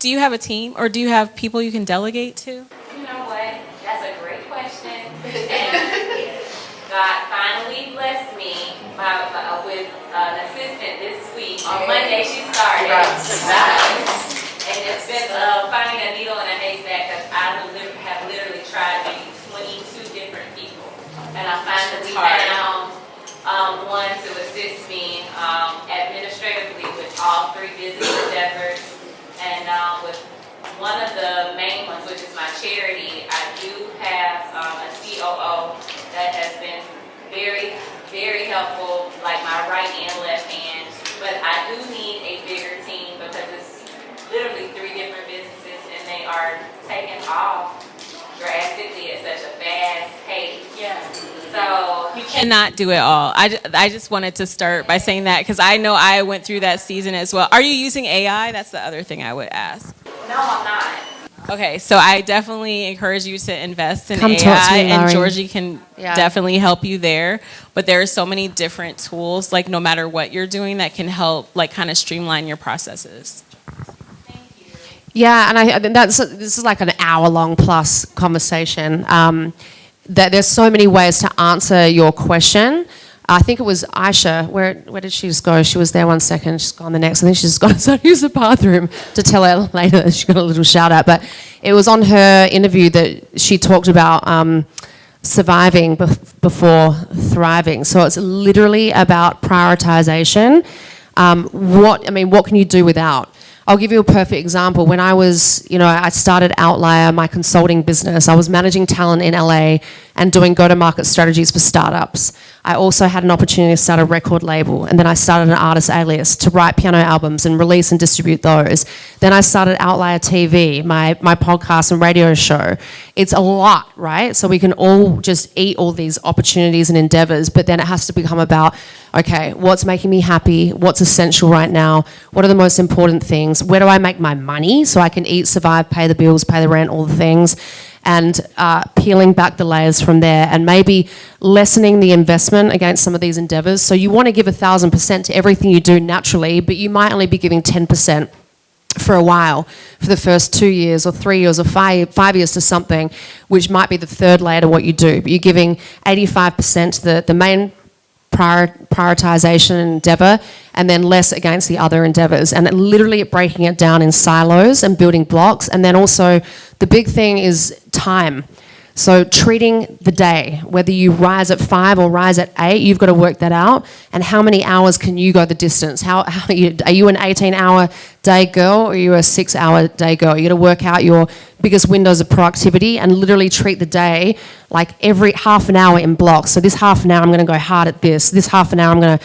do you have a team or do you have people you can delegate to? You know what? That's a great question. And God finally blessed me with an assistant this week. On Monday she started. And it's been finding a needle in a haystack because I have literally tried maybe 22 different people. And I finally found one to assist me administratively with all 3 business endeavors. And with one of the main ones, which is my charity, I do have a COO that has been very, very helpful, like my right and left hand. But I do need a bigger team because it's literally 3 different businesses and they are taking off drastically at such a fast pace. Yeah. So You cannot do it all. I just wanted to start by saying that because I know I went through that season as well. Are you using AI? That's the other thing I would ask. no, I'm not. Okay, so I definitely encourage you to invest in Come AI, talk to me, and Laurie. Georgie can Yeah. definitely help you there. But there are so many different tools, like no matter what you're doing, that can help, like, kind of streamline your processes. Yeah, and I think this is like an hour-long plus conversation. That there's so many ways to answer your question. I think it was Aisha. Where did she just go? She was there one second. She's gone the next. I think she's gone to use the bathroom to tell her later that she got a little shout out. But it was on her interview that she talked about surviving before thriving. So it's literally about prioritization. What can you do without? I'll give you a perfect example. When I was, I started Outlier, my consulting business. I was managing talent in LA and doing go-to-market strategies for startups. I also had an opportunity to start a record label, and then I started an artist alias to write piano albums and release and distribute those. Then I started Outlier TV, my podcast and radio show. It's a lot, right? So we can all just eat all these opportunities and endeavors, but then it has to become about, okay, what's making me happy? What's essential right now? What are the most important things? Where do I make my money so I can eat, survive, pay the bills, pay the rent, all the things? And peeling back the layers from there and maybe lessening the investment against some of these endeavors. So you want to give 1,000% to everything you do naturally, but you might only be giving 10% for a while, for the first 2 years or 3 years or 5 years to something, which might be the third layer to what you do. But you're giving 85% to the main prioritization endeavor and then less against the other endeavors, and literally breaking it down in silos and building blocks. And then also the big thing is time. So treating the day, whether you rise at 5 or rise at 8, you've got to work that out. And how many hours can you go the distance? Are you an 18-hour day girl or are you a 6-hour day girl? You got to work out your biggest windows of productivity and literally treat the day like every half an hour in blocks. So this half an hour I'm going to go hard at this. This half an hour I'm going to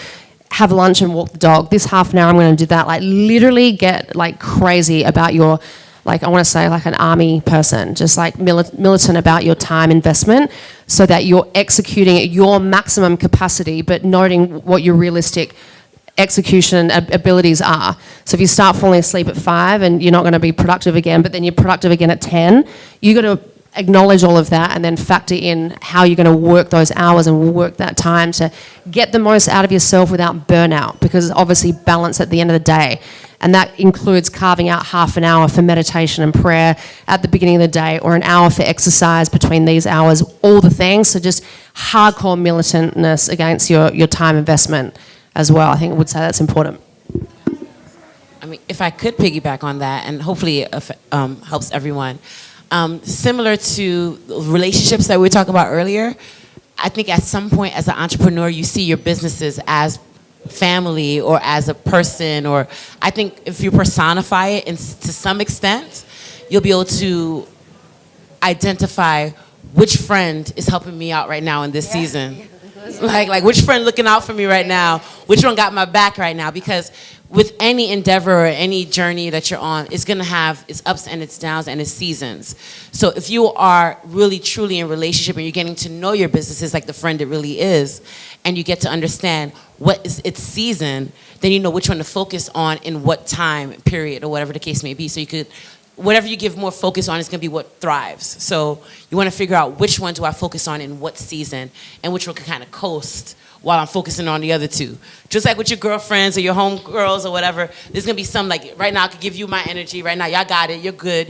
have lunch and walk the dog. This half an hour I'm going to do that. Like literally get like crazy about your, like I want to say like an army person, just like militant about your time investment so that you're executing at your maximum capacity, but noting what your realistic execution abilities are. So if you start falling asleep at 5 and you're not going to be productive again, but then you're productive again at 10, you got to acknowledge all of that and then factor in how you're going to work those hours and work that time to get the most out of yourself without burnout, because it's obviously balance at the end of the day. And that includes carving out half an hour for meditation and prayer at the beginning of the day, or an hour for exercise between these hours, all the things. So just hardcore militantness against your time investment as well. I think I would say that's important. I mean, if I could piggyback on that, and hopefully it helps everyone. Similar to relationships that we were talking about earlier, I think at some point as an entrepreneur, you see your businesses as family or as a person, or I think if you personify it to some extent, you'll be able to identify which friend is helping me out right now in this season. Like which friend looking out for me right now, which one got my back right now, because with any endeavor or any journey that you're on, it's going to have its ups and its downs and its seasons. So if you are really truly in relationship and you're getting to know your businesses like the friend it really is, and you get to understand what is its season, then you know which one to focus on in what time period or whatever the case may be. So you could whatever you give more focus on is going to be what thrives. So you want to figure out which one do I focus on in what season, and which one can kind of coast while I'm focusing on the other two. Just like with your girlfriends or your home girls or whatever, there's going to be some, like, right now I could give you my energy. Right now, y'all got it. You're good.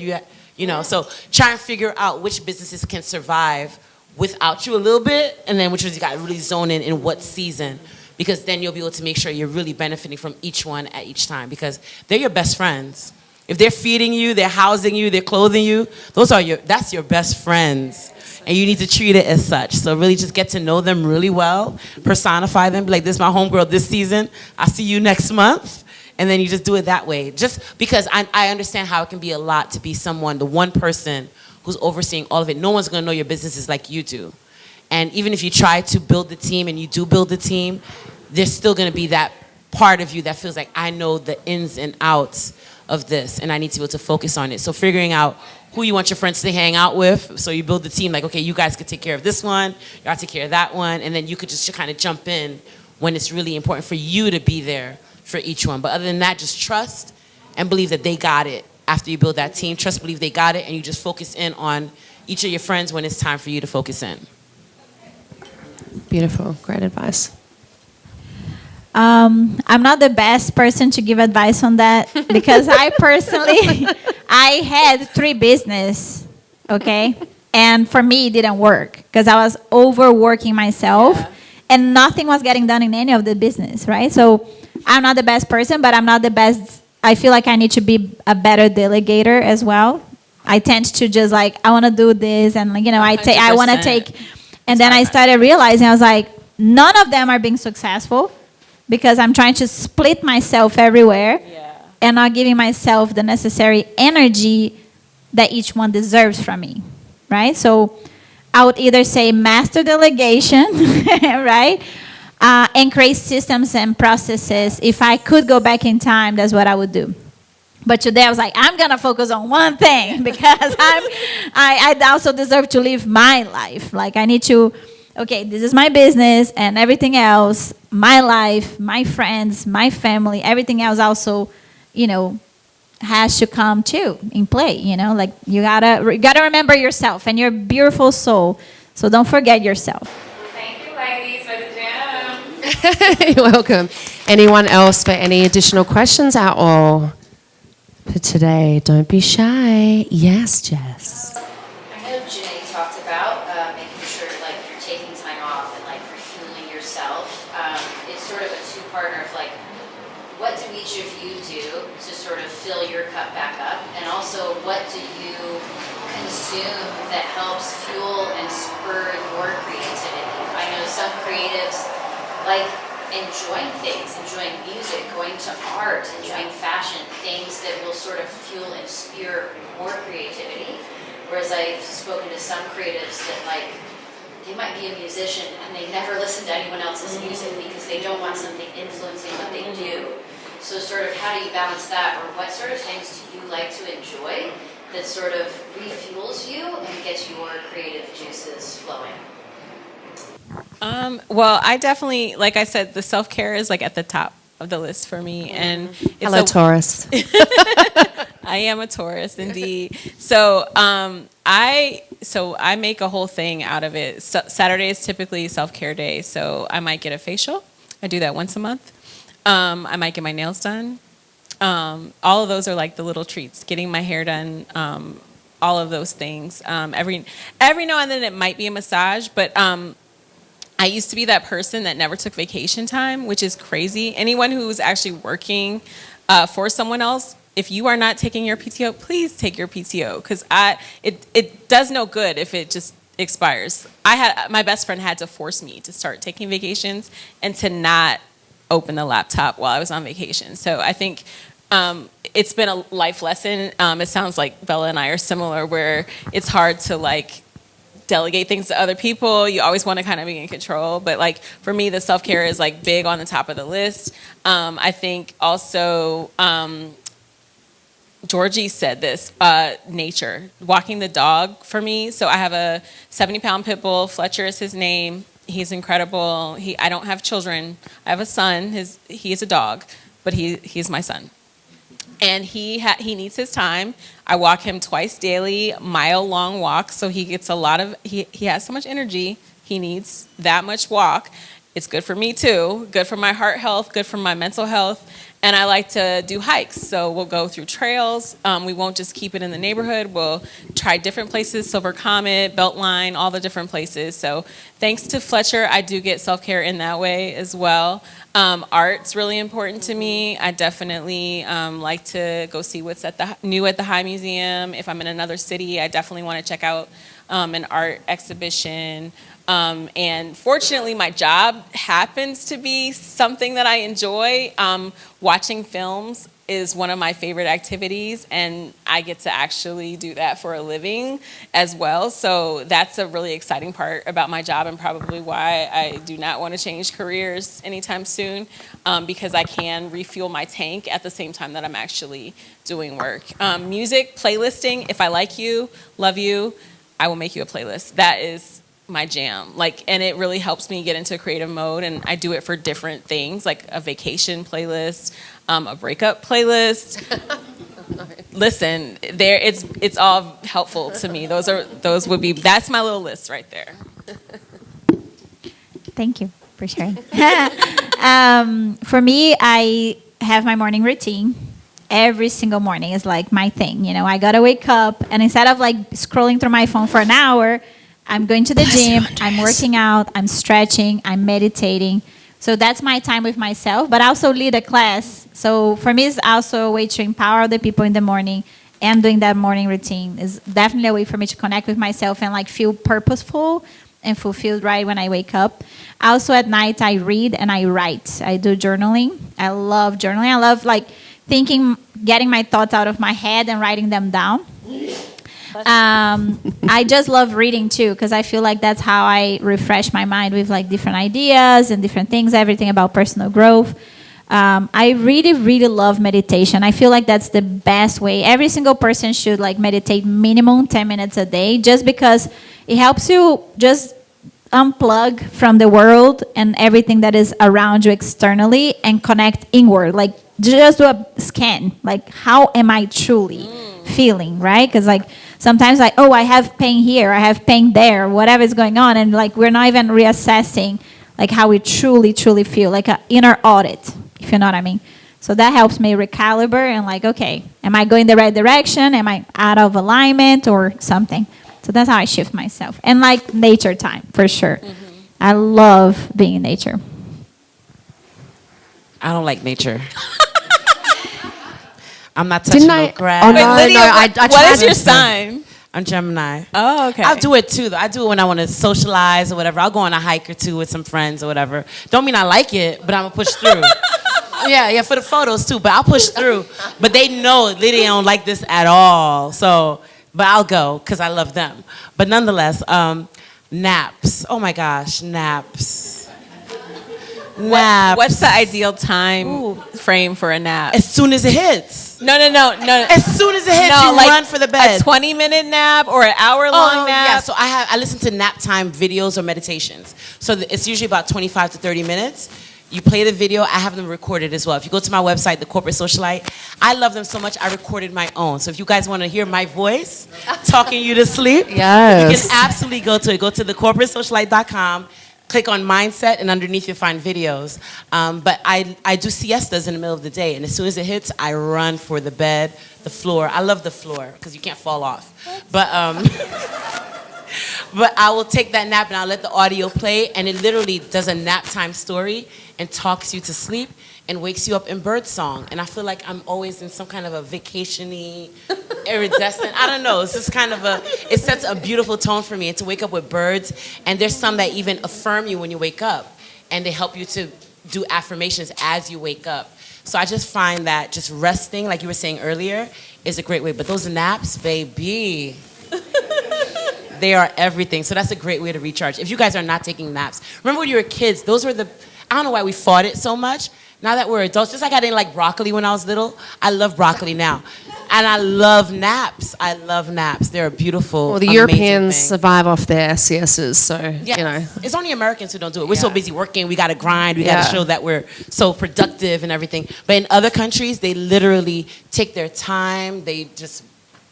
You know, so try and figure out which businesses can survive without you a little bit, and then which ones you got to really zone in what season, because then you'll be able to make sure you're really benefiting from each one at each time, because they're your best friends. If they're feeding you, they're housing you, they're clothing you, that's your best friends. And you need to treat it as such. So really just get to know them really well, personify them, be like, this is my homegirl this season, I'll see you next month. And then you just do it that way. Just because I understand how it can be a lot to be someone, the one person who's overseeing all of it. No one's gonna know your businesses like you do. And even if you try to build the team and you do build the team, there's still gonna be that part of you that feels like, I know the ins and outs of this and I need to be able to focus on it. So figuring out who you want your friends to hang out with. So you build the team like, okay, you guys could take care of this one, y'all take care of that one, and then you could just kind of jump in when it's really important for you to be there for each one. But other than that, just trust and believe that they got it. After you build that team, trust, believe they got it, and you just focus in on each of your friends when it's time for you to focus in. Beautiful. Great advice. I'm not the best person to give advice on that because I personally, I had 3 business, okay? And for me, it didn't work because I was overworking myself and nothing was getting done in any of the business, right? So I'm not the best person, but I'm not the best. I feel like I need to be a better delegator as well. I tend to just like, I want to do this and, you know, I want to take, and then I started realizing, I was like, none of them are being successful because I'm trying to split myself everywhere and not giving myself the necessary energy that each one deserves from me, right? So I would either say master delegation, right? And create systems and processes. If I could go back in time, that's what I would do. But today I was like, I'm gonna focus on one thing because I also deserve to live my life. Like I need to, okay, this is my business and everything else, my life, my friends, my family, everything else also, you know, has to come too in play, you know, like you gotta remember yourself and your beautiful soul. So don't forget yourself. Thank you, ladies, for the gym. You're welcome. Anyone else for any additional questions at all for today? Don't be shy. Yes, Jess. I know Janae talked about making sure like you're taking time off and like refueling yourself. It's sort of a two-parter of like, what do each of you do to sort of fill your cup back up? And also, what do you consume that helps fuel and spur your creativity? I know some creatives like enjoying things, enjoying music, going to art, enjoying fashion, things that will sort of fuel and spur more creativity. Whereas I've spoken to some creatives that like, they might be a musician and they never listen to anyone else's music because they don't want something influencing what they do. So sort of how do you balance that, or what sort of things do you like to enjoy that sort of refuels you and gets your creative juices flowing? Well, I definitely, like I said, the self-care is like at the top of the list for me. And it's Hello, Taurus. I am a Taurus, indeed. So I make a whole thing out of it. So Saturday is typically self-care day, so I might get a facial. I do that once a month. I might get my nails done. All of those are like the little treats. Getting my hair done, all of those things. Every now and then it might be a massage, but I used to be that person that never took vacation time, which is crazy. Anyone who's actually working for someone else, if you are not taking your PTO, please take your PTO, because it does no good if it just expires. My best friend had to force me to start taking vacations and to not open the laptop while I was on vacation. So I think it's been a life lesson. It sounds like Bella and I are similar, where it's hard to like delegate things to other people. You always want to kind of be in control. But like for me, the self-care is like big on the top of the list. I think also Georgii said this, nature, walking the dog for me. So I have a 70-pound pit bull. Fletcher is his name. He's incredible. I don't have children. I have a son. He is a dog, but he's my son. and he needs his time. I walk him twice daily, mile-long walks, so he gets a lot of, he has so much energy, he needs that much walk. It's good for me too, good for my heart health, good for my mental health. And I like to do hikes, so we'll go through trails. We won't just keep it in the neighborhood. We'll try different places, Silver Comet, Beltline, all the different places. So thanks to Fletcher, I do get self-care in that way as well. Art's really important to me. I definitely like to go see what's new at the High Museum. If I'm in another city, I definitely want to check out an art exhibition. And fortunately, my job happens to be something that I enjoy. Watching films is one of my favorite activities, and I get to actually do that for a living as well. So that's a really exciting part about my job, and probably why I do not want to change careers anytime soon, because I can refuel my tank at the same time that I'm actually doing work. Music, playlisting, if I like you, love you, I will make you a playlist. That is my jam, and it really helps me get into a creative mode, and I do it for different things, like a vacation playlist, a breakup playlist. Listen, it's all helpful to me. That's my little list right there. Thank you for sharing. For me, I have my morning routine. Every single morning is like my thing. I gotta wake up, and instead of scrolling through my phone for an hour, I'm going to the gym, I'm working out, I'm stretching, I'm meditating. So that's my time with myself, but I also lead a class. So for me, it's also a way to empower other people in the morning, and doing that morning routine is definitely a way for me to connect with myself and feel purposeful and fulfilled right when I wake up. Also at night, I read and I write. I do journaling. I love journaling. I love thinking, getting my thoughts out of my head and writing them down. I just love reading too, because I feel like that's how I refresh my mind with different ideas and different things, everything about personal growth. I really, really love meditation. I feel like that's the best way. Every single person should meditate minimum 10 minutes a day, just because it helps you just unplug from the world and everything that is around you externally and connect inward. Just do a scan. How am I truly feeling, right? Because sometimes I have pain here, I have pain there, whatever is going on, and we're not even reassessing how we truly feel, an inner audit, if you know what I mean. So that helps me recalibrate and okay, am I going the right direction? Am I out of alignment or something? So that's how I shift myself. And nature time, for sure. Mm-hmm. I love being in nature. I don't like nature. I'm not touching no grass. Oh, no, Lydia, what is your sign? I'm Gemini. Oh, okay. I'll do it too, though. I do it when I want to socialize or whatever. I'll go on a hike or two with some friends or whatever. Don't mean I like it, but I'm going to push through. yeah, for the photos too, but I'll push through. But they know Lydia don't like this at all. So, but I'll go because I love them. But nonetheless, naps. Oh my gosh, naps. Naps. What's the ideal time frame for a nap? As soon as it hits. No. As soon as it hits, you run for the bed. A 20-minute nap or an hour-long nap? Yeah, so I listen to nap time videos or meditations. So it's usually about 25 to 30 minutes. You play the video. I have them recorded as well. If you go to my website, The Corporate Socialite, I love them so much, I recorded my own. So if you guys want to hear my voice talking you to sleep, yes, you can absolutely go to it. Go to thecorporatesocialite.com. Click on mindset, and underneath you'll find videos. But I do siestas in the middle of the day, and as soon as it hits, I run for the bed, the floor. I love the floor because you can't fall off. But but I will take that nap and I'll let the audio play, and it literally does a nap time story and talks you to sleep and wakes you up in bird song. And I feel like I'm always in some kind of a vacation-y, iridescent, I don't know. It's just kind of it sets a beautiful tone for me. And to wake up with birds, and there's some that even affirm you when you wake up, and they help you to do affirmations as you wake up. So I just find that just resting, like you were saying earlier, is a great way. But those naps, baby, they are everything. So that's a great way to recharge. If you guys are not taking naps, remember when you were kids, those were I don't know why we fought it so much. now that we're adults, just like I didn't like broccoli when I was little, I love broccoli now. And I love naps. I love naps. They're a beautiful, Well, the amazing Europeans thing. survive off their siestas, so, Yes. you know. It's only Americans who don't do it. We're so Yeah. busy working. We got to grind. We got Yeah. to show that we're so productive and everything. But in other countries, they literally take their time. They just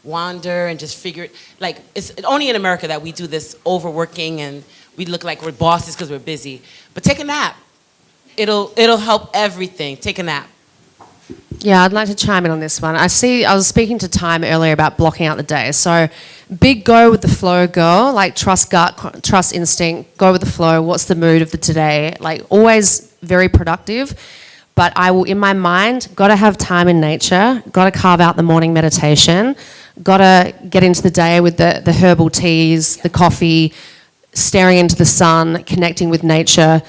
wander and just figure it. Like, it's only in America that we do this overworking and we look like we're bosses because we're busy. But take a nap. It'll help everything. Take a nap. Yeah, I'd like to chime in on this one. I was speaking to Time earlier about blocking out the day. So, big go with the flow girl, like trust gut, trust instinct, go with the flow. What's the mood of the today? Like, always very productive. But I will, in my mind, got to have time in nature, got to carve out the morning meditation, got to get into the day with the herbal teas, the coffee, staring into the sun, connecting with nature.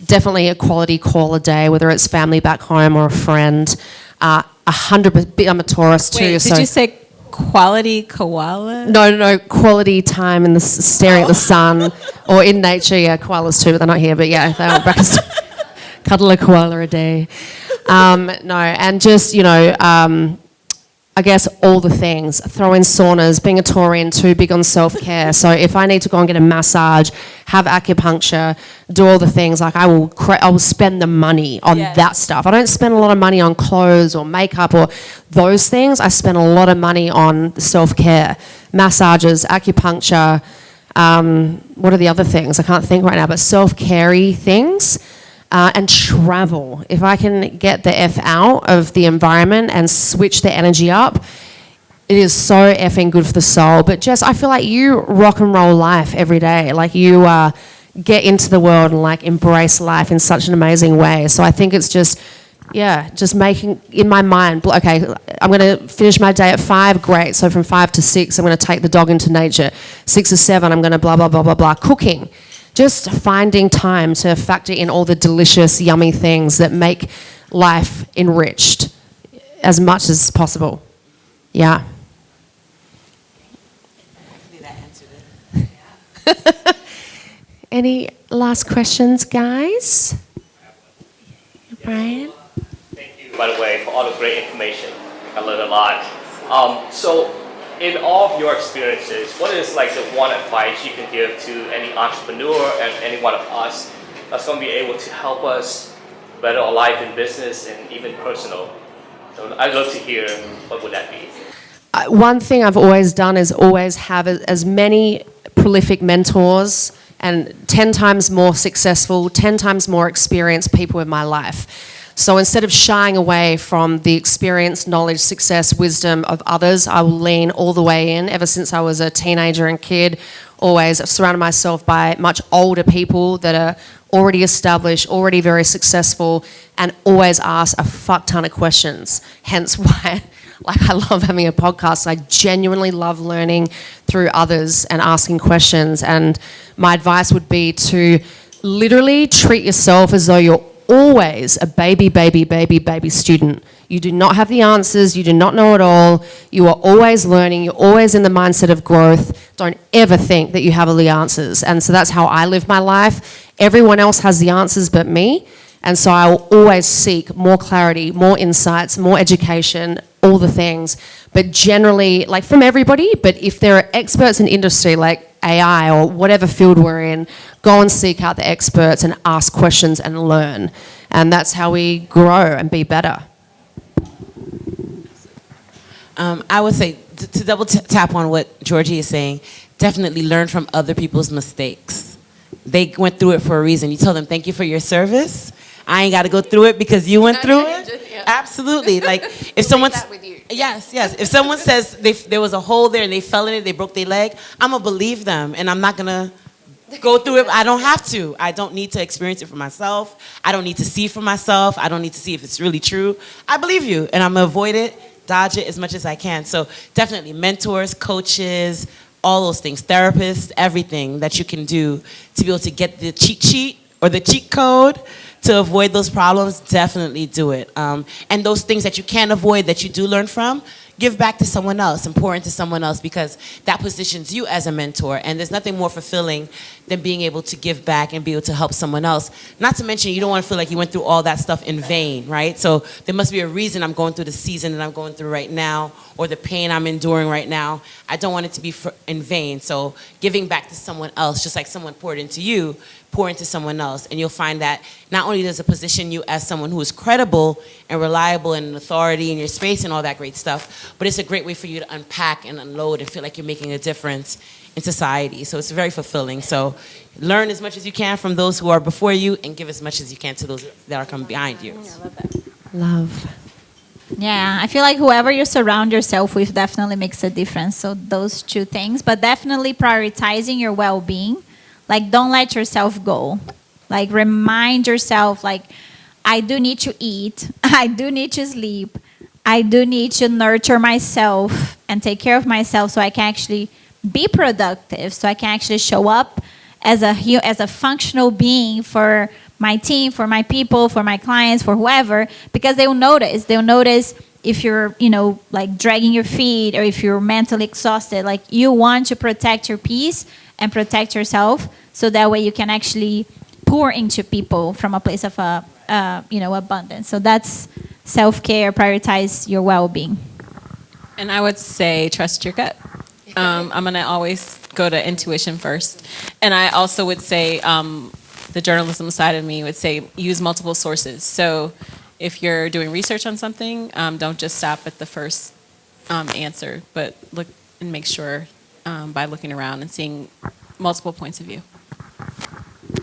Definitely a quality call a day, whether it's family back home or a friend. 100%. I'm a Taurus too. Wait, so did you say quality koala? no, quality time in the staring at the sun or in nature. Yeah, koalas too, but they're not here. But yeah, they'll breakfast. Cuddle a koala a day. No, and just I guess all the things. Throw in saunas. Being a Taurian, too big on self-care. So if I need to go and get a massage, have acupuncture, do all the things, like I will spend the money on that stuff. I don't spend a lot of money on clothes or makeup or those things. I spend a lot of money on self-care, massages, acupuncture. What are the other things? I can't think right now, but self-care-y things. And travel. If I can get the F out of the environment and switch the energy up, it is so effing good for the soul. But Jess, I feel like you rock and roll life every day. Like you get into the world and like embrace life in such an amazing way. So I think it's just making, in my mind, okay, I'm going to finish my day at 5, great. So from 5 to 6, I'm going to take the dog into nature. 6 or 7, I'm going to blah, blah, blah, blah, blah. Cooking. Just finding time to factor in all the delicious, yummy things that make life enriched as much as possible. Yeah. Hopefully that answered it. Any last questions, guys? Brian? Thank you, by the way, for all the great information. I learned a lot. So, in all of your experiences, what is like the one advice you can give to any entrepreneur and any one of us that's going to be able to help us better our life in business and even personal? So I'd love to hear what would that be. One thing I've always done is always have as many prolific mentors and 10 times more successful, 10 times more experienced people in my life. So instead of shying away from the experience, knowledge, success, wisdom of others, I will lean all the way in. Ever since I was a teenager and kid, always I've surrounded myself by much older people that are already established, already very successful, and always ask a fuck ton of questions. Hence why I love having a podcast. I genuinely love learning through others and asking questions. And my advice would be to literally treat yourself as though you're always a baby student. You do not have the answers. You do not know it all. You are always learning. You're always in the mindset of growth. Don't ever think that you have all the answers. And so that's how I live my life. Everyone else has the answers but me. And so I will always seek more clarity, more insights, more education, all the things. But generally, like from everybody, but if there are experts in industry like AI or whatever field we're in, go and seek out the experts and ask questions and learn. And that's how we grow and be better. I would say, to double tap on what Georgie is saying, definitely learn from other people's mistakes. They went through it for a reason. You tell them, thank you for your service. I ain't got to go through it because you went through it. Absolutely. Like if someone, yes. If someone says there was a hole there and they fell in it, they broke their leg, I'm gonna believe them, and I'm not gonna go through it. I don't have to. I don't need to experience it for myself. I don't need to see for myself. I don't need to see if it's really true. I believe you, and I'm gonna avoid it, dodge it as much as I can. So definitely mentors, coaches, all those things, therapists, everything that you can do to be able to get the cheat sheet or the cheat code to avoid those problems, definitely do it. And those things that you can't avoid, that you do learn from, give back to someone else and pour into someone else, because that positions you as a mentor. And there's nothing more fulfilling than being able to give back and be able to help someone else. Not to mention, you don't want to feel like you went through all that stuff in vain, right? So there must be a reason I'm going through the season that I'm going through right now, or the pain I'm enduring right now. I don't want it to be in vain. So giving back to someone else, just like someone poured into you, pour into someone else. And you'll find that not only does it position you as someone who is credible and reliable and an authority in your space and all that great stuff, but it's a great way for you to unpack and unload and feel like you're making a difference in society. So it's very fulfilling. So learn as much as you can from those who are before you, and give as much as you can to those that are coming behind you. I love that. Love. Yeah, I feel like whoever you surround yourself with definitely makes a difference. So those two things, but definitely prioritizing your well-being. Like, don't let yourself go. Like, remind yourself, like, I do need to eat. I do need to sleep. I do need to nurture myself and take care of myself so I can actually be productive, so I can actually show up as a functional being for my team, for my people, for my clients, for whoever, because they'll notice. They'll notice if you're, like dragging your feet, or if you're mentally exhausted. Like, you want to protect your peace and protect yourself, so that way you can actually pour into people from a place of abundance. So that's self-care. Prioritize your well-being. And I would say trust your gut. I'm going to always go to intuition first. And I also would say the journalism side of me would say use multiple sources. So if you're doing research on something, don't just stop at the first answer, but look and make sure by looking around and seeing multiple points of view.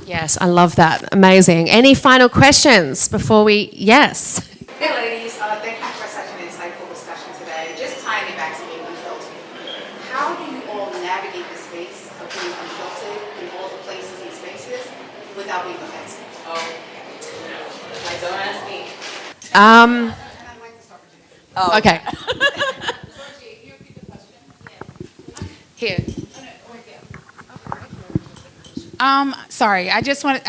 Yes, I love that. Amazing. Any final questions before we... Yes. Hey ladies, thank you for such an insightful discussion today. Just tying it back to being unfiltered. How do you all navigate the space of being unfiltered in all the places and spaces without being offensive? Like, don't ask me. Okay. Here. Sorry, I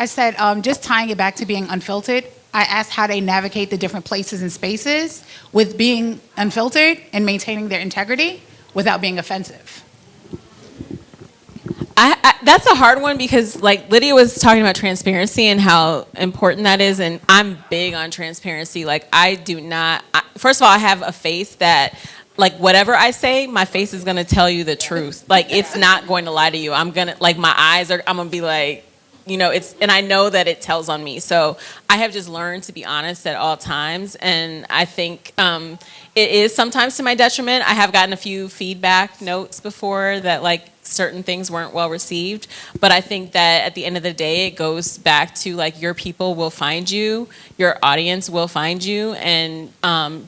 said, just tying it back to being unfiltered, I asked how they navigate the different places and spaces with being unfiltered and maintaining their integrity without being offensive. That's a hard one, because like Lydia was talking about transparency and how important that is, and I'm big on transparency. Like, first of all, I have a face that, like, whatever I say, my face is going to tell you the truth. Like, it's not going to lie to you. I'm going to, like, I'm going to be like, and I know that it tells on me. So I have just learned to be honest at all times. And I think it is sometimes to my detriment. I have gotten a few feedback notes before that, like, certain things weren't well received. But I think that at the end of the day, it goes back to, like, your people will find you, your audience will find you, and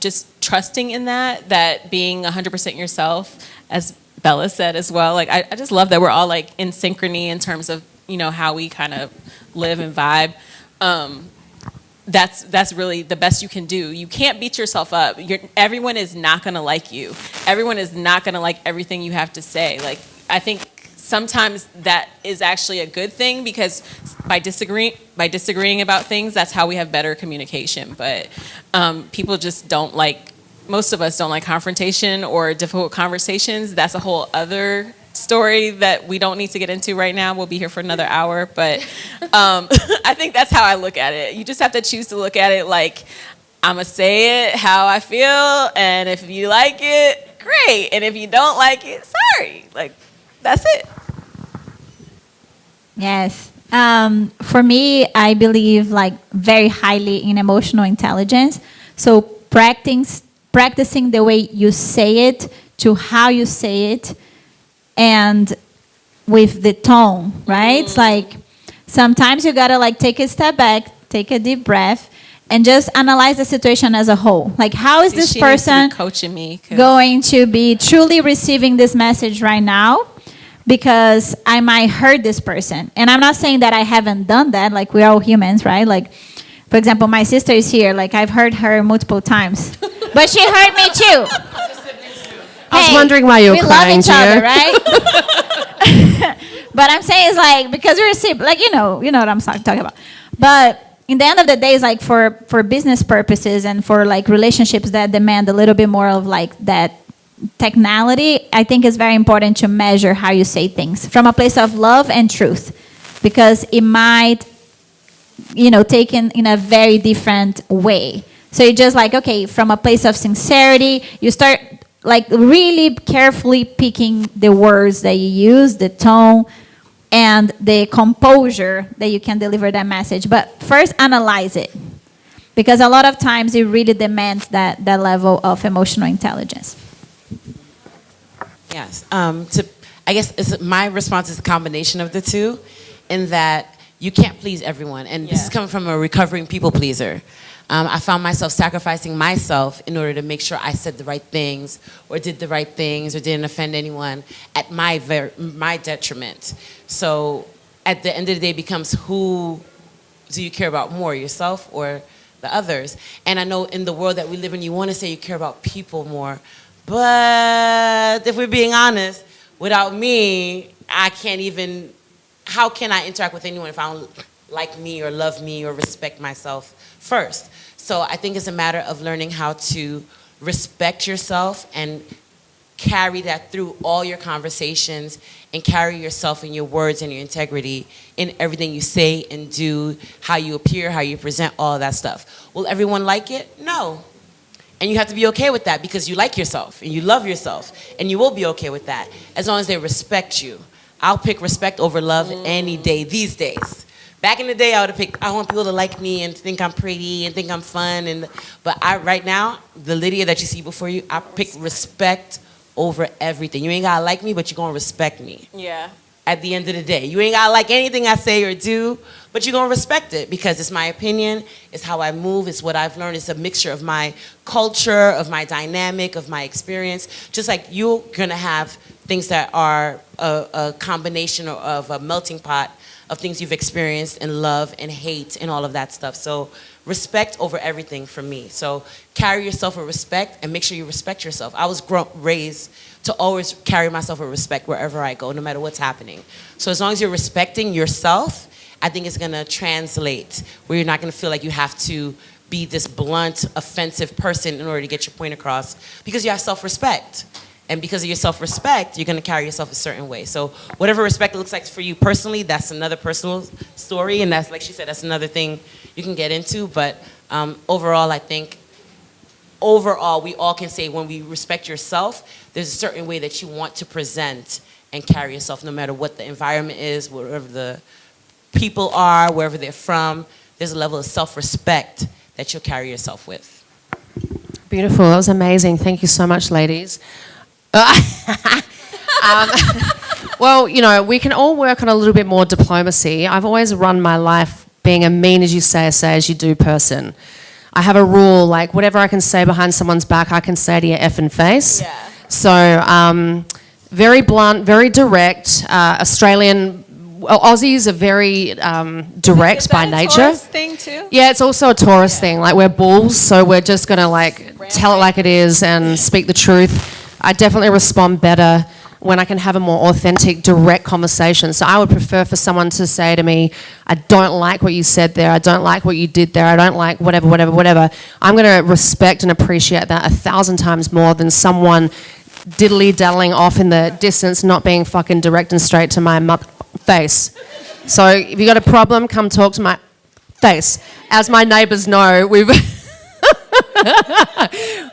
just trusting in that being 100% yourself, as Bella said as well. Like, I just love that we're all, like, in synchrony in terms of, how we kind of live and vibe. That's really the best you can do. You can't beat yourself up. Everyone is not going to like you. Everyone is not going to like everything you have to say. Like, I think sometimes that is actually a good thing, because by disagreeing about things, that's how we have better communication. But people just don't like, most of us don't like confrontation or difficult conversations. That's a whole other story that we don't need to get into right now. We'll be here for another hour. But I think that's how I look at it. You just have to choose to look at it like, I'm going to say it how I feel, and if you like it, great. And if you don't like it, sorry. Like, that's it. Yes. For me, I believe like very highly in emotional intelligence. So practicing the way you say it, to how you say it, and with the tone, right? It's like sometimes you gotta like take a step back, take a deep breath, and just analyze the situation as a whole. Like, how is this person coaching me going to be truly receiving this message right now? Because I might hurt this person. And I'm not saying that I haven't done that. Like, we're all humans, right? Like, for example, my sister is here. Like, I've hurt her multiple times. But she hurt me too. I was wondering why you were crying, we love each other, right? But I'm saying it's like, because we're like, you know what I'm talking about. But in the end of the day, it's like for business purposes and for like relationships that demand a little bit more of like that technicality, I think it's very important to measure how you say things from a place of love and truth. because it might, taken in a very different way. So you're just like, okay, from a place of sincerity, you start like really carefully picking the words that you use, the tone, and the composure that you can deliver that message. But first, analyze it. Because a lot of times it really demands that level of emotional intelligence. Yes. I guess my response is a combination of the two, in that you can't please everyone. And this is coming from a recovering people pleaser. I found myself sacrificing myself in order to make sure I said the right things or did the right things or didn't offend anyone at my detriment. So at the end of the day, it becomes, who do you care about more, yourself or the others? And I know in the world that we live in, you want to say you care about people more. But if we're being honest, without me, I can't even, how can I interact with anyone if I don't like me or love me or respect myself first? So I think it's a matter of learning how to respect yourself and carry that through all your conversations, and carry yourself and your words and your integrity in everything you say and do, how you appear, how you present, all that stuff. Will everyone like it? No. And you have to be okay with that, because you like yourself and you love yourself, and you will be okay with that as long as they respect you. I'll pick respect over love any day these days. Back in the day, I would have picked, I want people to like me and think I'm pretty and think I'm fun. But right now, the Lydia that you see before you, I pick respect over everything. You ain't gotta like me, but you're gonna respect me. Yeah. At the end of the day, you ain't gotta like anything I say or do, but you're gonna respect it, because it's my opinion, it's how I move, it's what I've learned, it's a mixture of my culture, of my dynamic, of my experience. Just like you're gonna have things that are a combination of a melting pot of things you've experienced and love and hate and all of that stuff. So respect over everything for me. So carry yourself with respect and make sure you respect yourself. I was raised to always carry myself with respect wherever I go, no matter what's happening. So as long as you're respecting yourself, I think it's gonna translate, where you're not gonna feel like you have to be this blunt, offensive person in order to get your point across, because you have self-respect. And because of your self-respect, you're gonna carry yourself a certain way. So whatever respect looks like for you personally, that's another personal story, and that's, like she said, that's another thing you can get into. But overall, I think, we all can say, when we respect yourself, there's a certain way that you want to present and carry yourself, no matter what the environment is, wherever the people are, wherever they're from. There's a level of self-respect that you'll carry yourself with. Beautiful. That was amazing. Thank you so much, ladies. Well, we can all work on a little bit more diplomacy. I've always run my life being a mean as you say as you do person. I have a rule, like whatever I can say behind someone's back, I can say to your effing face. Yeah. So very blunt, very direct. Aussies are very direct by nature. Is that a Taurus thing too? Yeah, it's also a Taurus thing. Like, we're bulls, so we're just gonna tell it like it is and speak the truth. I definitely respond better when I can have a more authentic, direct conversation. So I would prefer for someone to say to me, I don't like what you said there, I don't like what you did there, I don't like whatever. I'm gonna respect and appreciate that 1,000 times more than someone diddly-daddling off in the distance, not being fucking direct and straight to my face. So if you got a problem, come talk to my face. As my neighbours know, we've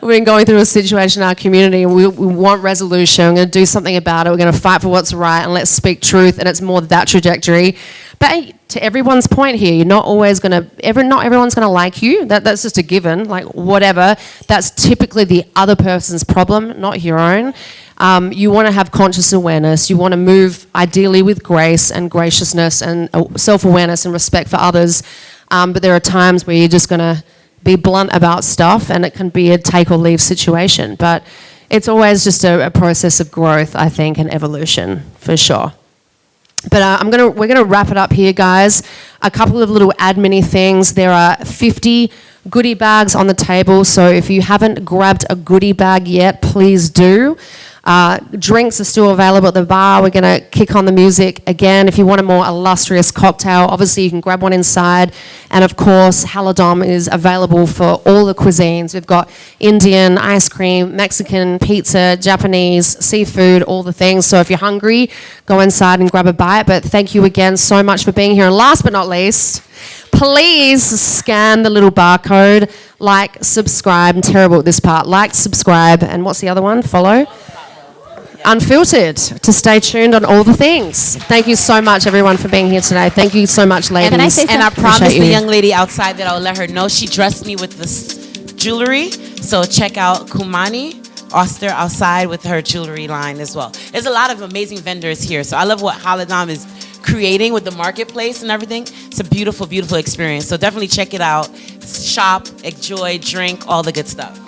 been going through a situation in our community, and we want resolution. We're going to do something about it. We're going to fight for what's right, and let's speak truth. And it's more that trajectory. But hey, to everyone's point here, you're not always going to, not everyone's going to like you. That's just a given. Like, whatever. That's typically the other person's problem, not your own. You want to have conscious awareness. You want to move ideally with grace and graciousness and self-awareness and respect for others. But there are times where you're just going to be blunt about stuff, and it can be a take or leave situation. But it's always just a process of growth, I think, and evolution, for sure. But we're gonna wrap it up here, guys. A couple of little admin-y things. There are 50 goodie bags on the table, so if you haven't grabbed a goodie bag yet, please do. Drinks are still available at the bar. We're going to kick on the music again. If you want a more illustrious cocktail, obviously you can grab one inside. And of course, Halidom is available for all the cuisines. We've got Indian, ice cream, Mexican, pizza, Japanese, seafood, all the things. So if you're hungry, go inside and grab a bite. But thank you again so much for being here. And last but not least, please scan the little barcode, like, subscribe. I'm terrible at this part. Like, subscribe, and what's the other one? Follow? Unfiltered, to stay tuned on all the things. Thank you so much, everyone, for being here today. Thank you so much, ladies. And I promised Appreciate the you. young lady outside that I would let her know. She dressed me with this jewelry. So check out Kumani Oster outside with her jewelry line as well. There's a lot of amazing vendors here. So I love what Halidom is creating with the marketplace and everything. It's a beautiful, beautiful experience. So definitely check it out. Shop, enjoy, drink, all the good stuff.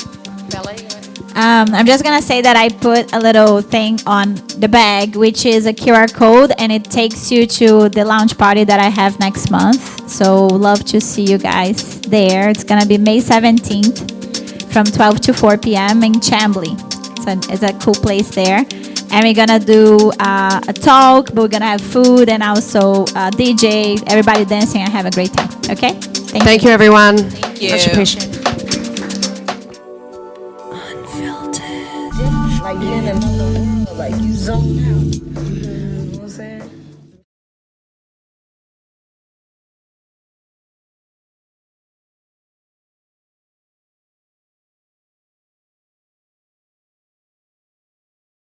I'm just gonna say that I put a little thing on the bag, which is a QR code, and it takes you to the launch party that I have next month. So love to see you guys there. It's gonna be May 17th from 12 to 4 p.m. in Chambly. It's a cool place there. And we're gonna do a talk, but we're gonna have food and also DJ, everybody dancing and have a great time. Okay? Thank you, everyone. Thank you. Much appreciated. Like you're in another world, like you zone out.